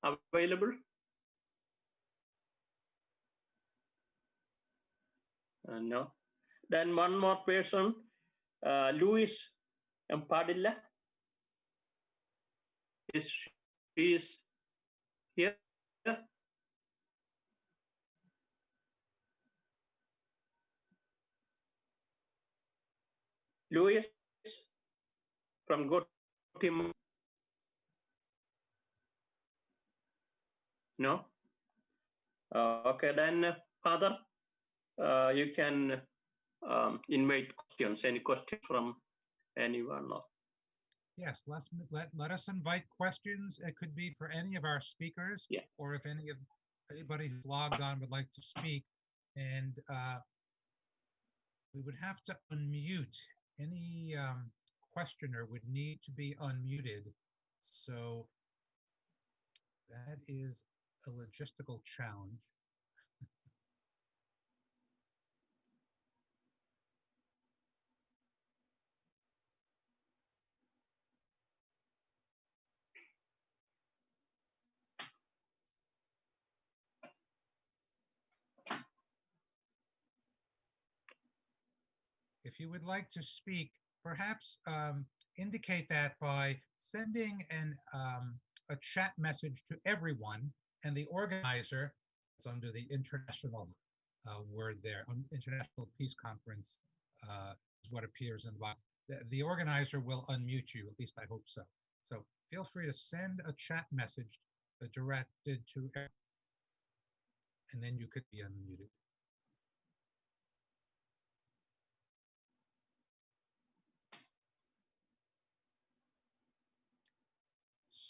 Speaker 1: available. No. Then one more person, Luis Empadilla. He is here. Luis from Guatemala. No. Okay, then Father, you can invite questions. Any questions from anyone?
Speaker 2: Yes, let us invite questions. It could be for any of our speakers,
Speaker 1: yeah.
Speaker 2: or if anybody who's logged on would like to speak. And we would have to unmute. Any questioner would need to be unmuted. So that is a logistical challenge. If you would like to speak, perhaps indicate that by sending a chat message to everyone, and the organizer, it's under the international word there, International Peace Conference is what appears in the box. The organizer will unmute you, at least I hope so. So feel free to send a chat message directed to everyone, and then you could be unmuted.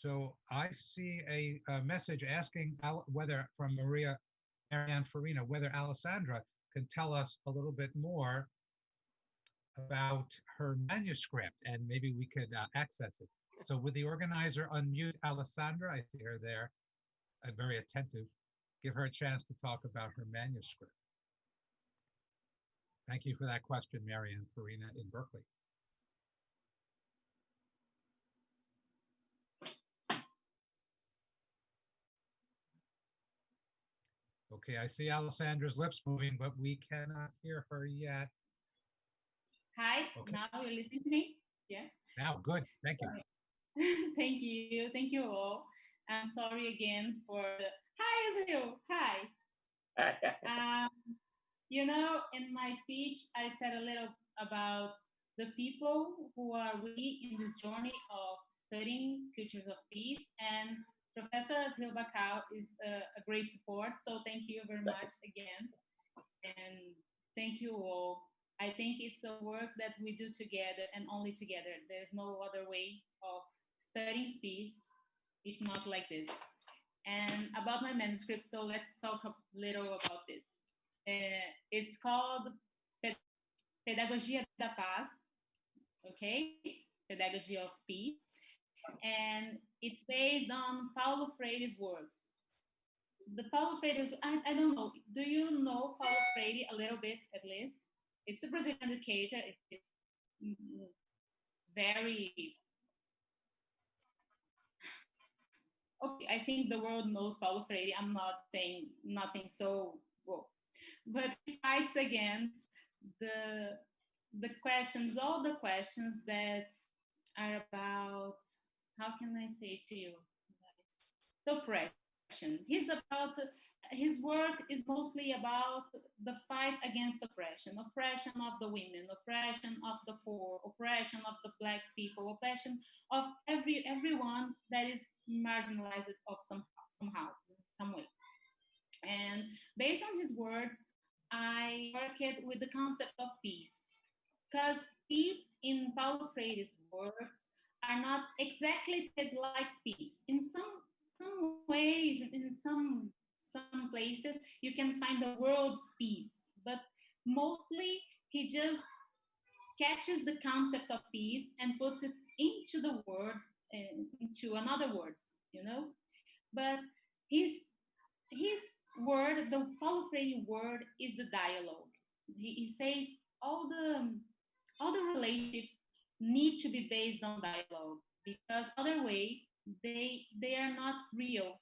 Speaker 2: So I see a message asking whether from Marianne Farina, whether Alessandra can tell us a little bit more about her manuscript, and maybe we could access it. So would the organizer unmute Alessandra? I see her there, very attentive. Give her a chance to talk about her manuscript. Thank you for that question, Marianne Farina in Berkeley. Okay, I see Alessandra's lips moving, but we cannot hear her yet.
Speaker 6: Hi,
Speaker 2: okay.
Speaker 6: Now you're listening to me? Yeah.
Speaker 2: Now, good, thank you.
Speaker 6: Thank you all. I'm sorry again for the, hi Israel, hi. You know, in my speech, I said a little about the people who are we in this journey of studying cultures of peace, and Professor Azil Bakau is a great support. So thank you very much again. And thank you all. I think it's a work that we do together and only together. There's no other way of studying peace if not like this. And about my manuscript, so let's talk a little about this. It's called Pedagogia da Paz, okay? Pedagogy of Peace. And it's based on Paulo Freire's works. The Paulo Freire, I don't know, do you know Paulo Freire a little bit at least? It's a Brazilian educator. It's very, okay, I think the world knows Paulo Freire. I'm not saying nothing so, well, but he fights against the questions, all the questions that are about, how can I say to you, the oppression. His work is mostly about the fight against oppression of the women, oppression of the poor, oppression of the Black people, oppression of everyone that is marginalized of somehow, some way. And based on his words, I worked with the concept of peace, because peace in Paulo Freire's works are not exactly like peace. In some ways, in some some places you can find the word peace, but mostly he just catches the concept of peace and puts it into the word, into another words, you know. But his his word, the Paulo Freire word, is the dialogue. He says all the relationships need to be based on dialogue, because other way they are not real.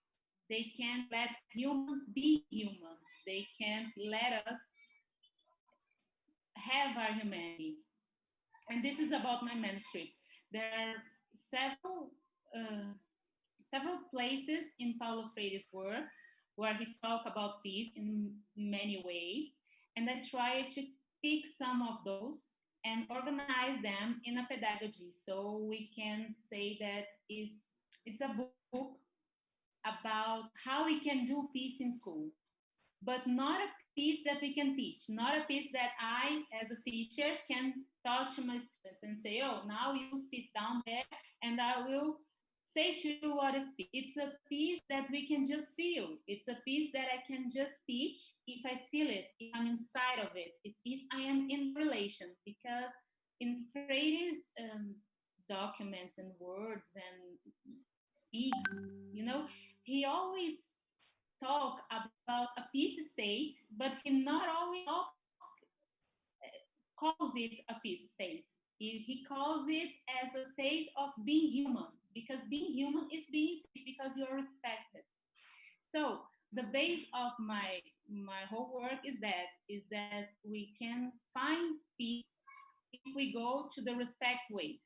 Speaker 6: They can't let human be human. They can't let us have our humanity. And this is about my manuscript. There are several uh, several places in Paulo Freire's work where he talks about peace in many ways, and I try to pick some of those and organize them in a pedagogy, so we can say that it's a book about how we can do peace in school, but not a piece that we can teach, not a piece that I, as a teacher, can talk to my students and say, oh, now you sit down there and I will say to you what is peace. It's a piece that we can just feel. It's a piece that I can just teach if I feel it, if I'm inside of it, if I am in relation. Because in Freire's documents and words and speaks, you know, he always talk about a peace state, but he not always calls it a peace state. He calls it as a state of being human, because being human is being peace because you're respected. So the base of my whole work is that we can find peace if we go to the respect ways.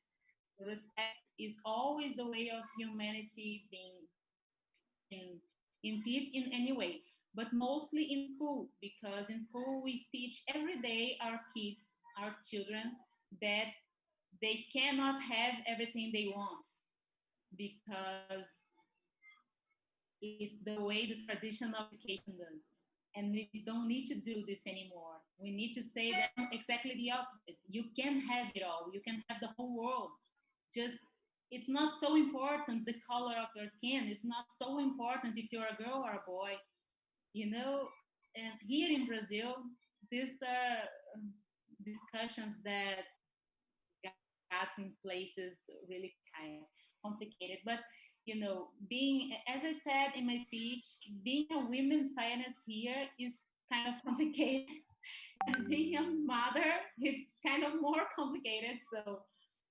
Speaker 6: The respect is always the way of humanity being in, in peace in any way, but mostly in school, because in school we teach every day our kids, our children, that they cannot have everything they want, because it's the way the traditional education does. And we don't need to do this anymore. We need to say them exactly the opposite. You can have it all. You can have the whole world. Just it's not so important the color of your skin. It's not so important if you're a girl or a boy. You know, and here in Brazil, these are discussions that got in places really kind of complicated. But you know, being, as I said in my speech, being a women scientist here is kind of complicated, and being a mother, it's kind of more complicated. So,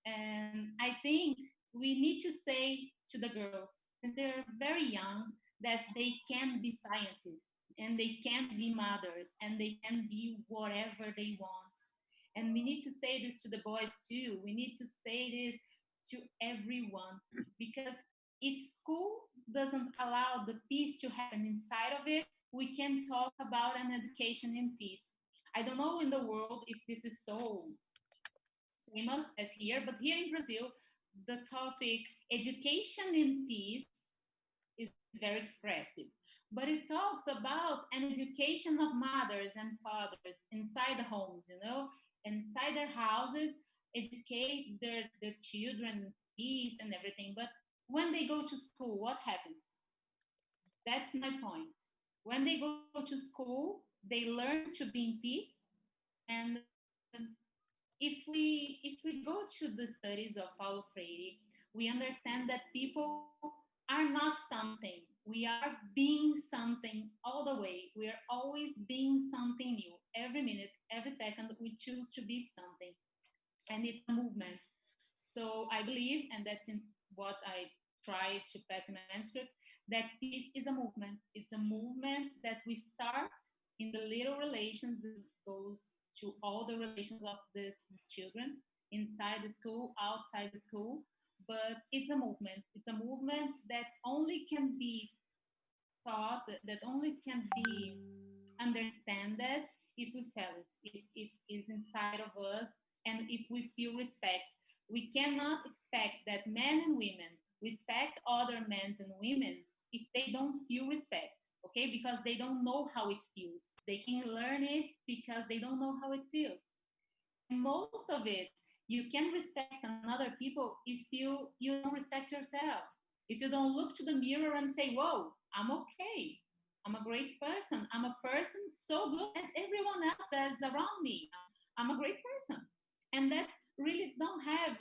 Speaker 6: and I think we need to say to the girls, since they're very young, that they can be scientists and they can be mothers and they can be whatever they want. And we need to say this to the boys too. We need to say this to everyone, because if school doesn't allow the peace to happen inside of it, we can talk about an education in peace. I don't know in the world if this is so famous as here, but here in Brazil, the topic education in peace is very expressive. But it talks about an education of mothers and fathers inside the homes, you know, inside their houses, educate their children, peace and everything. But when they go to school, what happens? That's my point. When they go to school, they learn to be in peace. And if we go to the studies of Paulo Freire, we understand that people are not something. We are being something all the way. We are always being something new. Every minute, every second, we choose to be something. And it's a movement. So I believe, and that's in what I try to pass in my manuscript, that peace is a movement. It's a movement that we start in the little relations that goes to all the relations of these children inside the school, outside the school. But it's a movement. It's a movement that only can be taught, that only can be understood if we feel it, if it is inside of us, and if we feel respect. We cannot expect that men and women respect other men and women if they don't feel respect, okay? Because they don't know how it feels. They can learn it because they don't know how it feels. And most of it, you can respect another people if you don't respect yourself. If you don't look to the mirror and say, whoa, I'm okay. I'm a great person. I'm a person so good as everyone else that's around me. I'm a great person. And that really don't have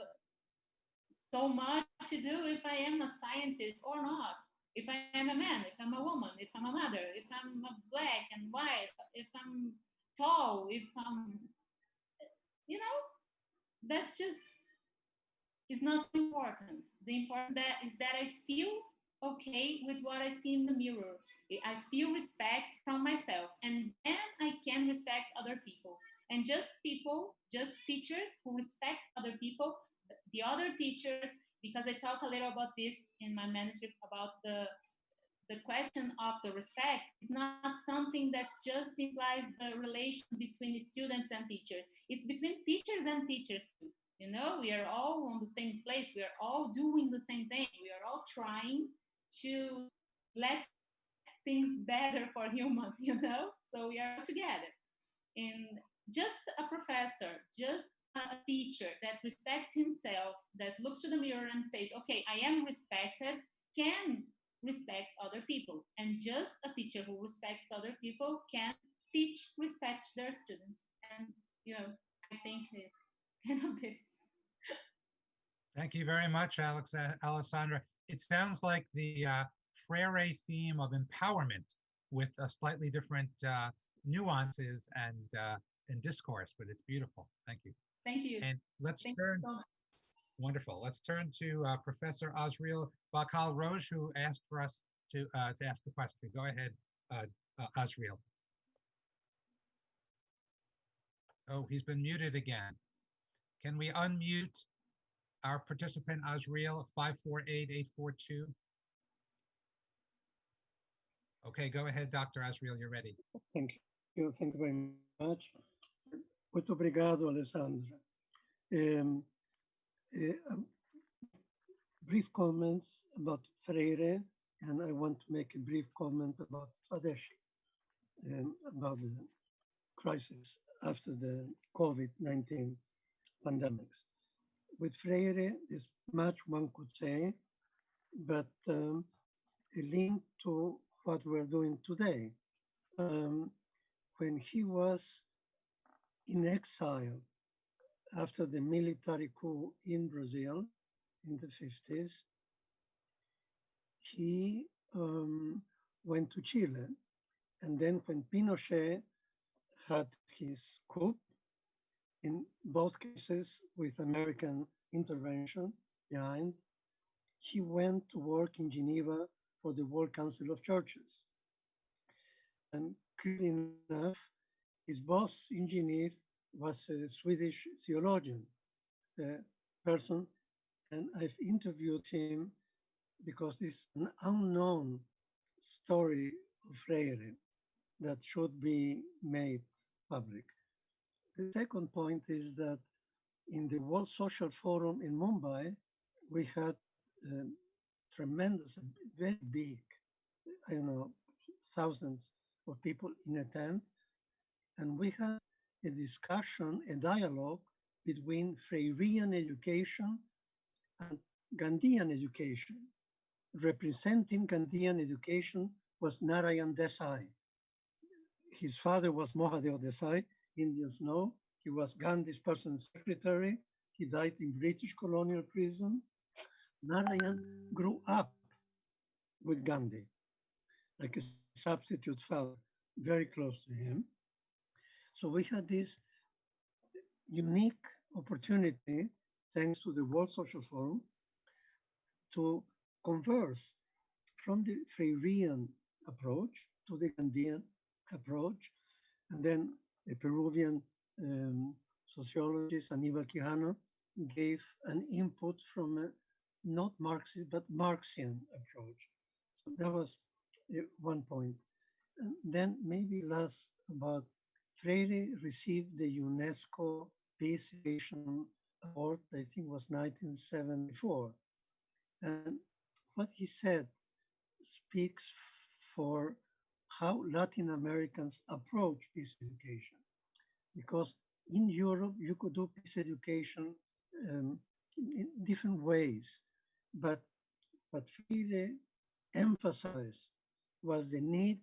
Speaker 6: so much to do if I am a scientist or not. If I am a man, if I'm a woman, if I'm a mother, if I'm a black and white, if I'm tall, if I'm, you know, that just is not important. The important that is that I feel okay with what I see in the mirror. I feel respect from myself, and then I can respect other people. And just people, just teachers who respect other people, the other teachers, because I talk a little about this in my manuscript about the question of the respect is not something that just implies the relation between students and teachers. It's between teachers and teachers too. You know, we are all on the same place. We are all doing the same thing. We are all trying to let things better for humans, you know? So we are all together. And just a professor, just a teacher that respects himself, that looks to the mirror and says, okay, I am respected, can respect other people. And just a teacher who respects other people can teach respect to their students. And, you know, I think it's kind of this.
Speaker 2: Thank you very much, Alessandra. It sounds like the Freire theme of empowerment with a slightly different nuances and discourse, but it's beautiful. Thank you.
Speaker 6: Thank you.
Speaker 2: And let's
Speaker 6: Thank
Speaker 2: turn,
Speaker 6: you so much.
Speaker 2: wonderful. Let's turn to Professor Azriel Bakal Roj, who asked for us to ask a question. Go ahead, Azriel. Oh, he's been muted again. Can we unmute our participant Azriel 548842? Okay, go ahead, Dr. Azriel, you're ready.
Speaker 9: Thank you very much. Muito obrigado, Alessandra. Brief comments about Freire, and I want to make a brief comment about Swadeshi, about the crisis after the COVID-19 pandemics. With Freire, there's much one could say, but a link to what we're doing today. When he was in exile after the military coup in Brazil in the 50s, he went to Chile. And then when Pinochet had his coup, in both cases with American intervention behind, he went to work in Geneva for the World Council of Churches. And clearly enough, his boss in Geneva was a Swedish theologian person, and I've interviewed him because it's an unknown story of Freire that should be made public. The second point is that in the World Social Forum in Mumbai, we had tremendous, very big, I don't know, thousands of people in attend, and we had a discussion, a dialogue between Freirean education and Gandhian education. Representing Gandhian education was Narayan Desai. His father was Mohadev Desai, Indians know. He was Gandhi's personal secretary. He died in British colonial prison. Narayan grew up with Gandhi, like a substitute father, very close to him. So we had this unique opportunity, thanks to the World Social Forum, to converse from the Freirean approach to the Gandhian approach, and then a Peruvian sociologist, Aníbal Quijano, gave an input from a not Marxist, but Marxian approach. So that was one point. And then maybe last about Freire received the UNESCO Peace Education Award, I think was 1974. And what he said speaks for how Latin Americans approach peace education. Because in Europe, you could do peace education in different ways. But what Freire emphasized was the need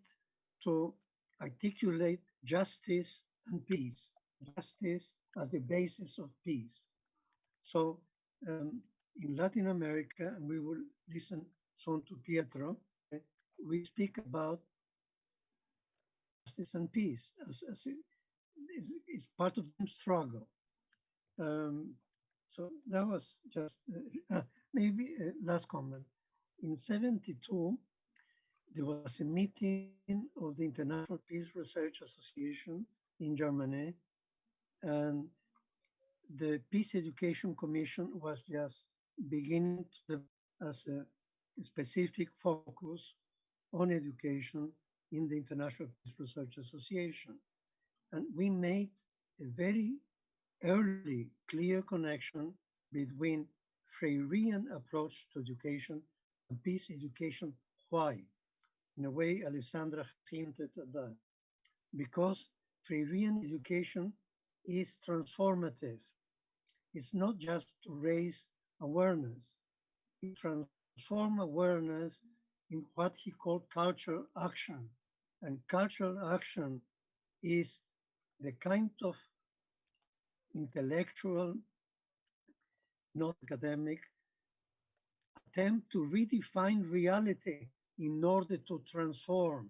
Speaker 9: to articulate justice and peace, justice as the basis of peace. So in Latin America, and we will listen soon to Pietro, we speak about justice and peace as it's part of the struggle. So that was just maybe a last comment. In 72, there was a meeting of the International Peace Research Association in Germany, and the Peace Education Commission was just beginning to develop as a specific focus on education in the International Peace Research Association. And we made a very early clear connection between Freirean approach to education and peace education. Why? In a way, Alessandra hinted at that. Because Freirean education is transformative. It's not just to raise awareness. It transforms awareness in what he called cultural action. And cultural action is the kind of intellectual, not academic, attempt to redefine reality in order to transform.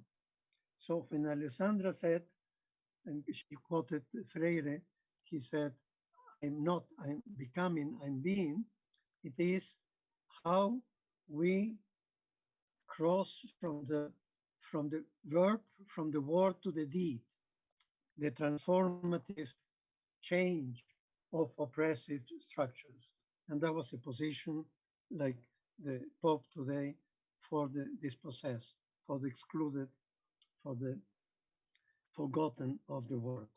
Speaker 9: So when Alessandra said, and she quoted Freire, he said, I'm not, I'm becoming, I'm being, it is how we cross from the verb, from the word to the deed, the transformative change of oppressive structures. And that was a position like the Pope today for the dispossessed, for the excluded, for the forgotten of the world.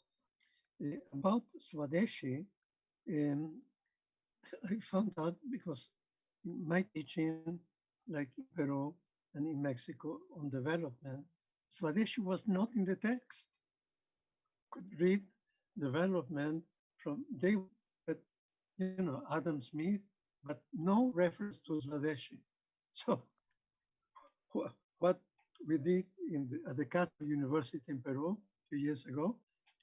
Speaker 9: About Swadeshi, I found out because in my teaching, like in Peru and in Mexico on development, Swadeshi was not in the text. Could read development from day, but Adam Smith, but no reference to Swadeshi. So what we did at the Catholic University in Peru a few years ago,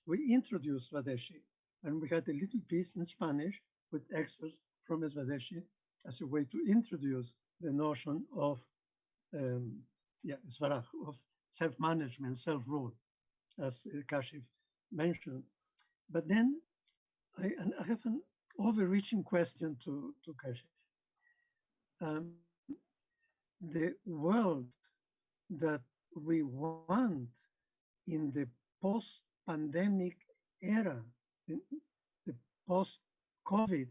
Speaker 9: we introduced Swadeshi, and we had a little piece in Spanish with excerpts from Swadeshi as a way to introduce the notion of of self-management, self-rule, as Kashif mentioned. But then I have an overreaching question to Kashif. The world that we want in the post-pandemic era, in the post-COVID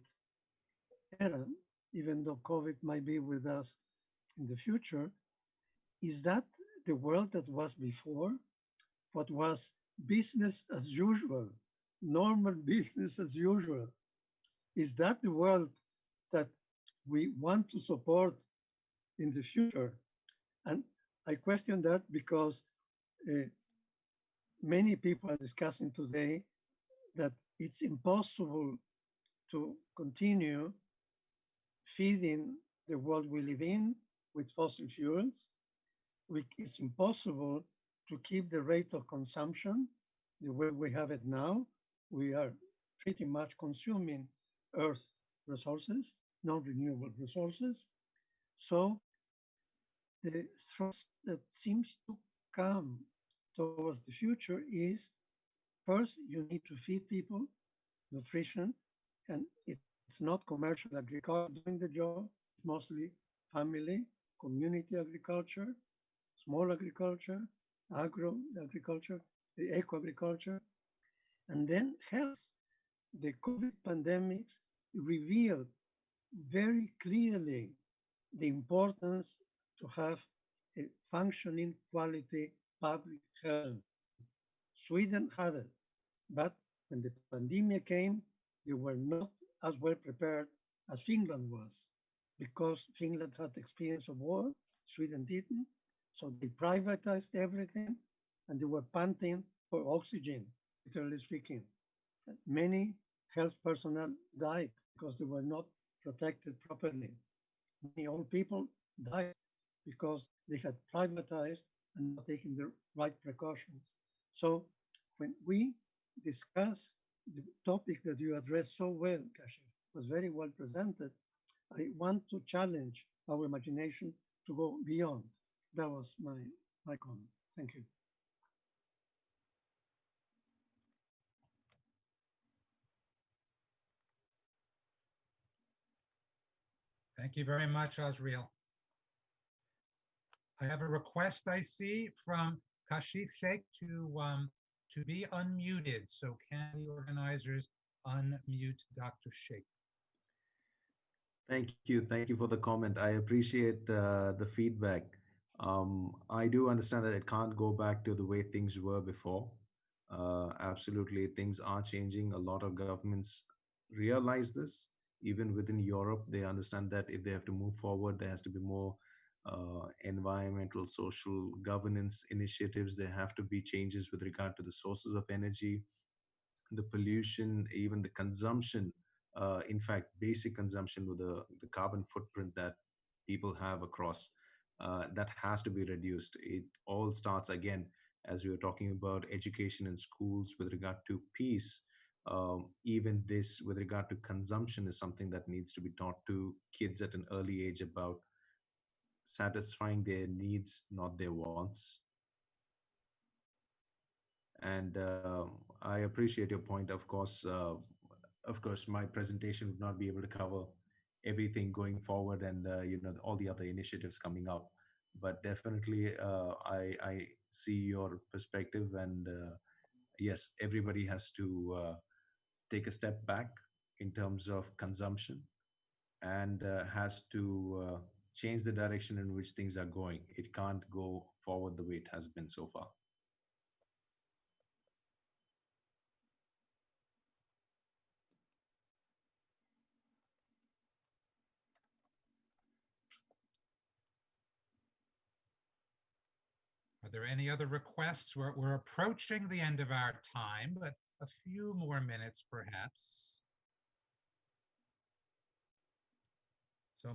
Speaker 9: era, even though COVID might be with us in the future, is that the world that was before, what was business as usual, normal business as usual? Is that the world that we want to support in the future? And I question that because many people are discussing today that it's impossible to continue feeding the world we live in with fossil fuels. It's impossible to keep the rate of consumption the way we have it now. We are pretty much consuming Earth resources, non-renewable resources. So the thrust that seems to come towards the future is, first, you need to feed people nutrition, and it's not commercial agriculture doing the job, it's mostly family, community agriculture, small agriculture, agriculture, eco-agriculture, and then health. The COVID pandemics revealed very clearly the importance to have a functioning quality public health. Sweden had it, but when the pandemic came, they were not as well prepared as Finland was, because Finland had experience of war, Sweden didn't. So they privatized everything, and they were panting for oxygen, literally speaking. Many health personnel died because they were not protected properly. Many old people died because they had privatized and not taking the right precautions. So when we discuss the topic that you addressed so well, Kashif, was very well presented, I want to challenge our imagination to go beyond. That was my comment. Thank you.
Speaker 2: Thank you very much, Azriel. I have a request I see from Kashif Sheikh to be unmuted. So can the organizers unmute Dr. Sheikh?
Speaker 8: Thank you. Thank you for the comment. I appreciate the feedback. I do understand that it can't go back to the way things were before. Absolutely, things are changing. A lot of governments realize this. Even within Europe, they understand that if they have to move forward, there has to be more environmental, social governance initiatives. There have to be changes with regard to the sources of energy, the pollution, even the consumption, in fact, basic consumption with the carbon footprint that people have across, that has to be reduced. It all starts again, as we were talking about education in schools with regard to peace. Even this, with regard to consumption, is something that needs to be taught to kids at an early age about satisfying their needs, not their wants. And I appreciate your point. Of course, my presentation would not be able to cover everything going forward, and all the other initiatives coming up. But definitely, I see your perspective, and yes, everybody has to take a step back in terms of consumption, and has to change the direction in which things are going. It can't go forward the way it has been so far.
Speaker 2: Are there any other requests? We're approaching the end of our time, but a few more minutes perhaps. So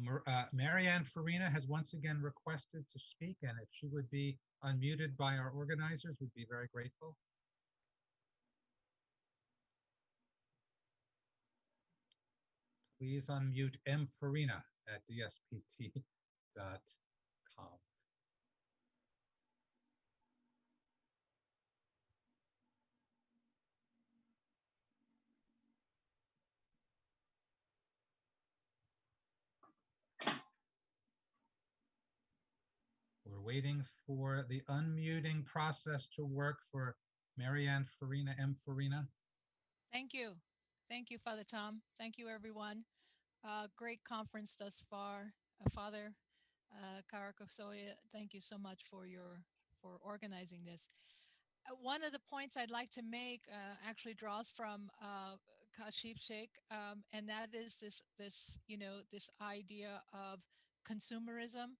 Speaker 2: Marianne Farina has once again requested to speak, and if she would be unmuted by our organizers, we'd be very grateful. Please unmute M. Farina at dspt.com. We're waiting for the unmuting process to work for Marianne Farina, M. Farina.
Speaker 10: Thank you. Thank you, Father Tom. Thank you, everyone. Great conference thus far. Father Karakosoya, thank you so much for organizing this. One of the points I'd like to make actually draws from Kashif Sheikh, and that is this idea of consumerism.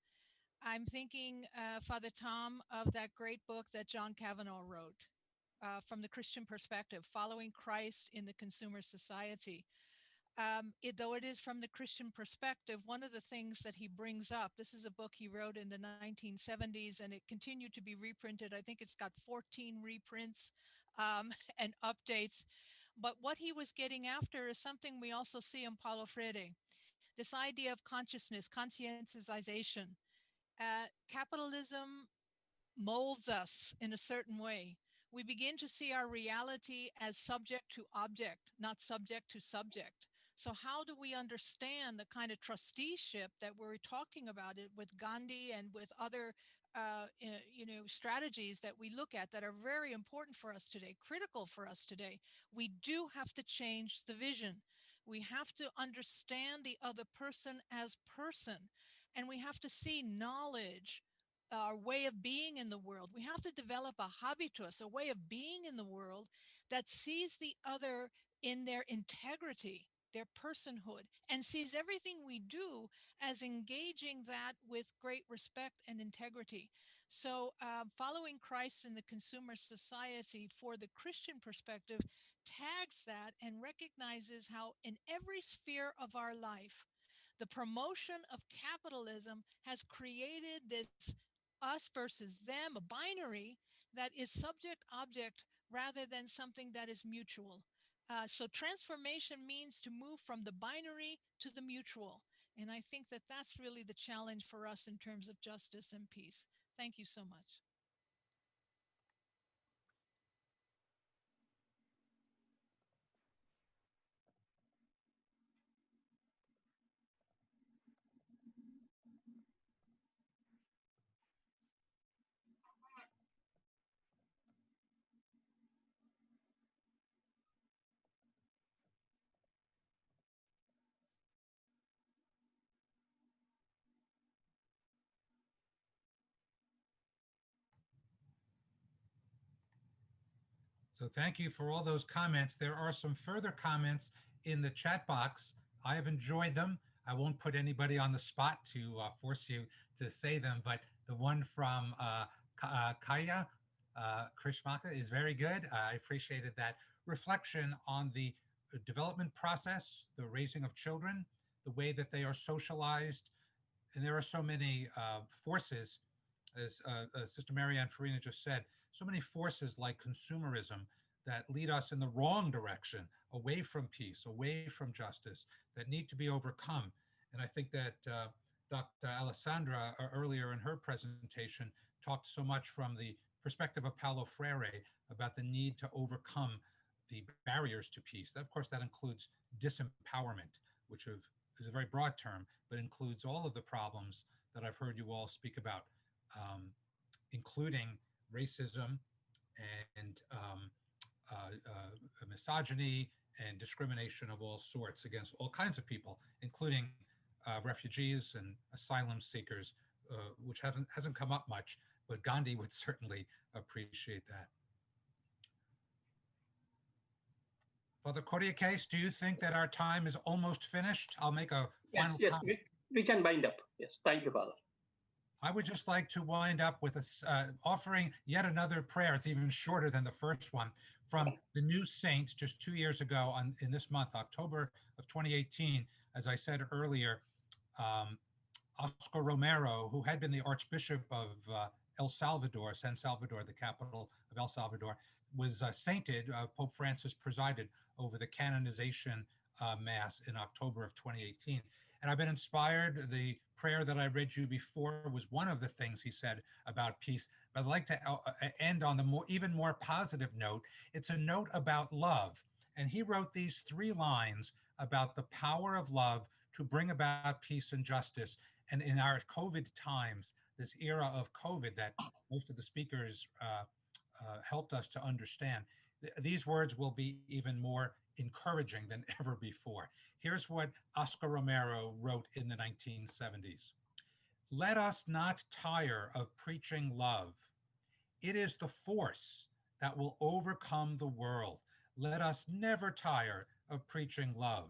Speaker 10: I'm thinking, Father Tom, of that great book that John Kavanaugh wrote, From the Christian Perspective, Following Christ in the Consumer Society. Though it is from the Christian perspective, one of the things that he brings up, this is a book he wrote in the 1970s, and it continued to be reprinted. I think it's got 14 reprints and updates. But what he was getting after is something we also see in Paulo Freire, this idea of consciousness, conscientization. Capitalism molds us in a certain way. We begin to see our reality as subject to object, not subject to subject. So how do we understand the kind of trusteeship that we're talking about it with Gandhi and with other strategies that we look at that are very important for us today, critical for us today? We do have to change the vision. We have to understand the other person as person, and we have to see knowledge, our way of being in the world. We have to develop a habitus, a way of being in the world that sees the other in their integrity, their personhood, and sees everything we do as engaging that with great respect and integrity. So following Christ in the consumer society for the Christian perspective tags that and recognizes how in every sphere of our life, the promotion of capitalism has created this us versus them, a binary that is subject object rather than something that is mutual. So transformation means to move from the binary to the mutual. And I think that that's really the challenge for us in terms of justice and peace. Thank you so much.
Speaker 2: So thank you for all those comments. There are some further comments in the chat box. I have enjoyed them. I won't put anybody on the spot to force you to say them, but the one from Kaya Krishmaka is very good. I appreciated that reflection on the development process, the raising of children, the way that they are socialized. And there are so many forces, as Sister Marianne Farina just said, so many forces like consumerism that lead us in the wrong direction, away from peace, away from justice, that need to be overcome. And I think that Dr. Alessandra earlier in her presentation talked so much from the perspective of Paulo Freire about the need to overcome the barriers to peace. Of course, that includes disempowerment, which is a very broad term, but includes all of the problems that I've heard you all speak about, including racism and misogyny and discrimination of all sorts against all kinds of people, including refugees and asylum seekers, which hasn't come up much, but Gandhi would certainly appreciate that. Father Koryakis, do you think that our time is almost finished? I'll make a final comment.
Speaker 1: We can wind up. Yes, thank you, Father.
Speaker 2: I would just like to wind up with offering yet another prayer. It's even shorter than the first one, from the new saint just 2 years ago in this month, October of 2018. As I said earlier, Oscar Romero, who had been the Archbishop of El Salvador, San Salvador, the capital of El Salvador, was sainted. Pope Francis presided over the canonization Mass in October of 2018. And I've been inspired. The prayer that I read you before was one of the things he said about peace. But I'd like to end on the even more positive note. It's a note about love. And he wrote these 3 lines about the power of love to bring about peace and justice. And in our COVID times, this era of COVID that most of the speakers helped us to understand, these words will be even more encouraging than ever before. Here's what Oscar Romero wrote in the 1970s. Let us not tire of preaching love. It is the force that will overcome the world. Let us never tire of preaching love.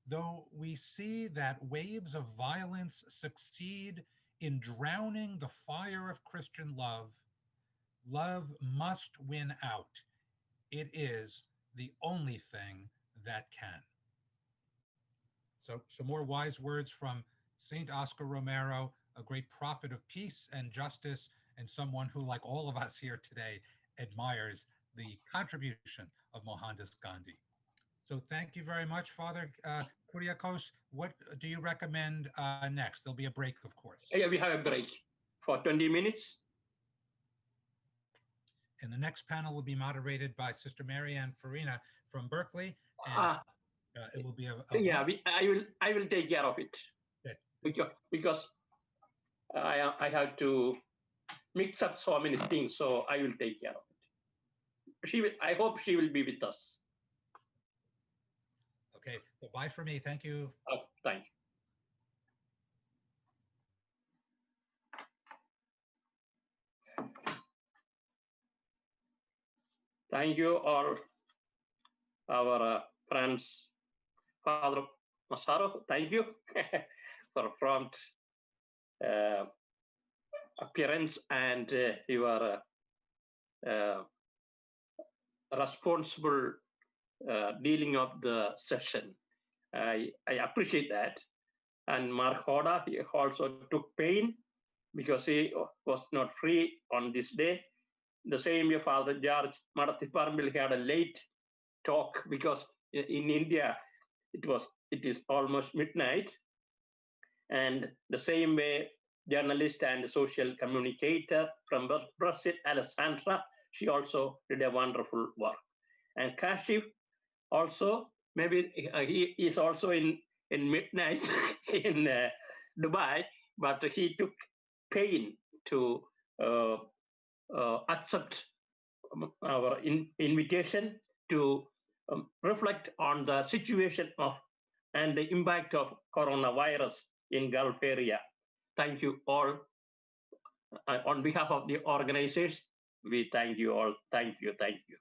Speaker 2: Though we see that waves of violence succeed in drowning the fire of Christian love, love must win out. It is the only thing that can. So some more wise words from Saint Oscar Romero, a great prophet of peace and justice, and someone who, like all of us here today, admires the contribution of Mohandas Gandhi. So thank you very much, Father Kyriakos. What do you recommend next? There'll be a break, of course.
Speaker 1: Yeah, we have a break for 20 minutes.
Speaker 2: And the next panel will be moderated by Sister Marianne Farina from Berkeley. And it will be
Speaker 1: I will take care of it.
Speaker 2: Good.
Speaker 1: Because I have to mix up so many things, so I will take care of it. I hope she will be with us.
Speaker 2: Okay, well, bye for me. Thank you.
Speaker 1: Oh, thank you. Thank you all, our friends. Father Massaro, thank you for prompt appearance and your responsible dealing of the session. I appreciate that. And Mark Hoda, he also took pain because he was not free on this day. The same way, Father George Marathiparmbil had a late talk because in India it is almost midnight. And the same way, journalist and social communicator from Brazil, Alessandra, she also did a wonderful work. And Kashif also, maybe he is also in midnight in Dubai, but he took pain to accept our invitation to reflect on the situation of and the impact of coronavirus in Gulf area. Thank you all. On behalf of the organizers, we thank you all. Thank you. Thank you.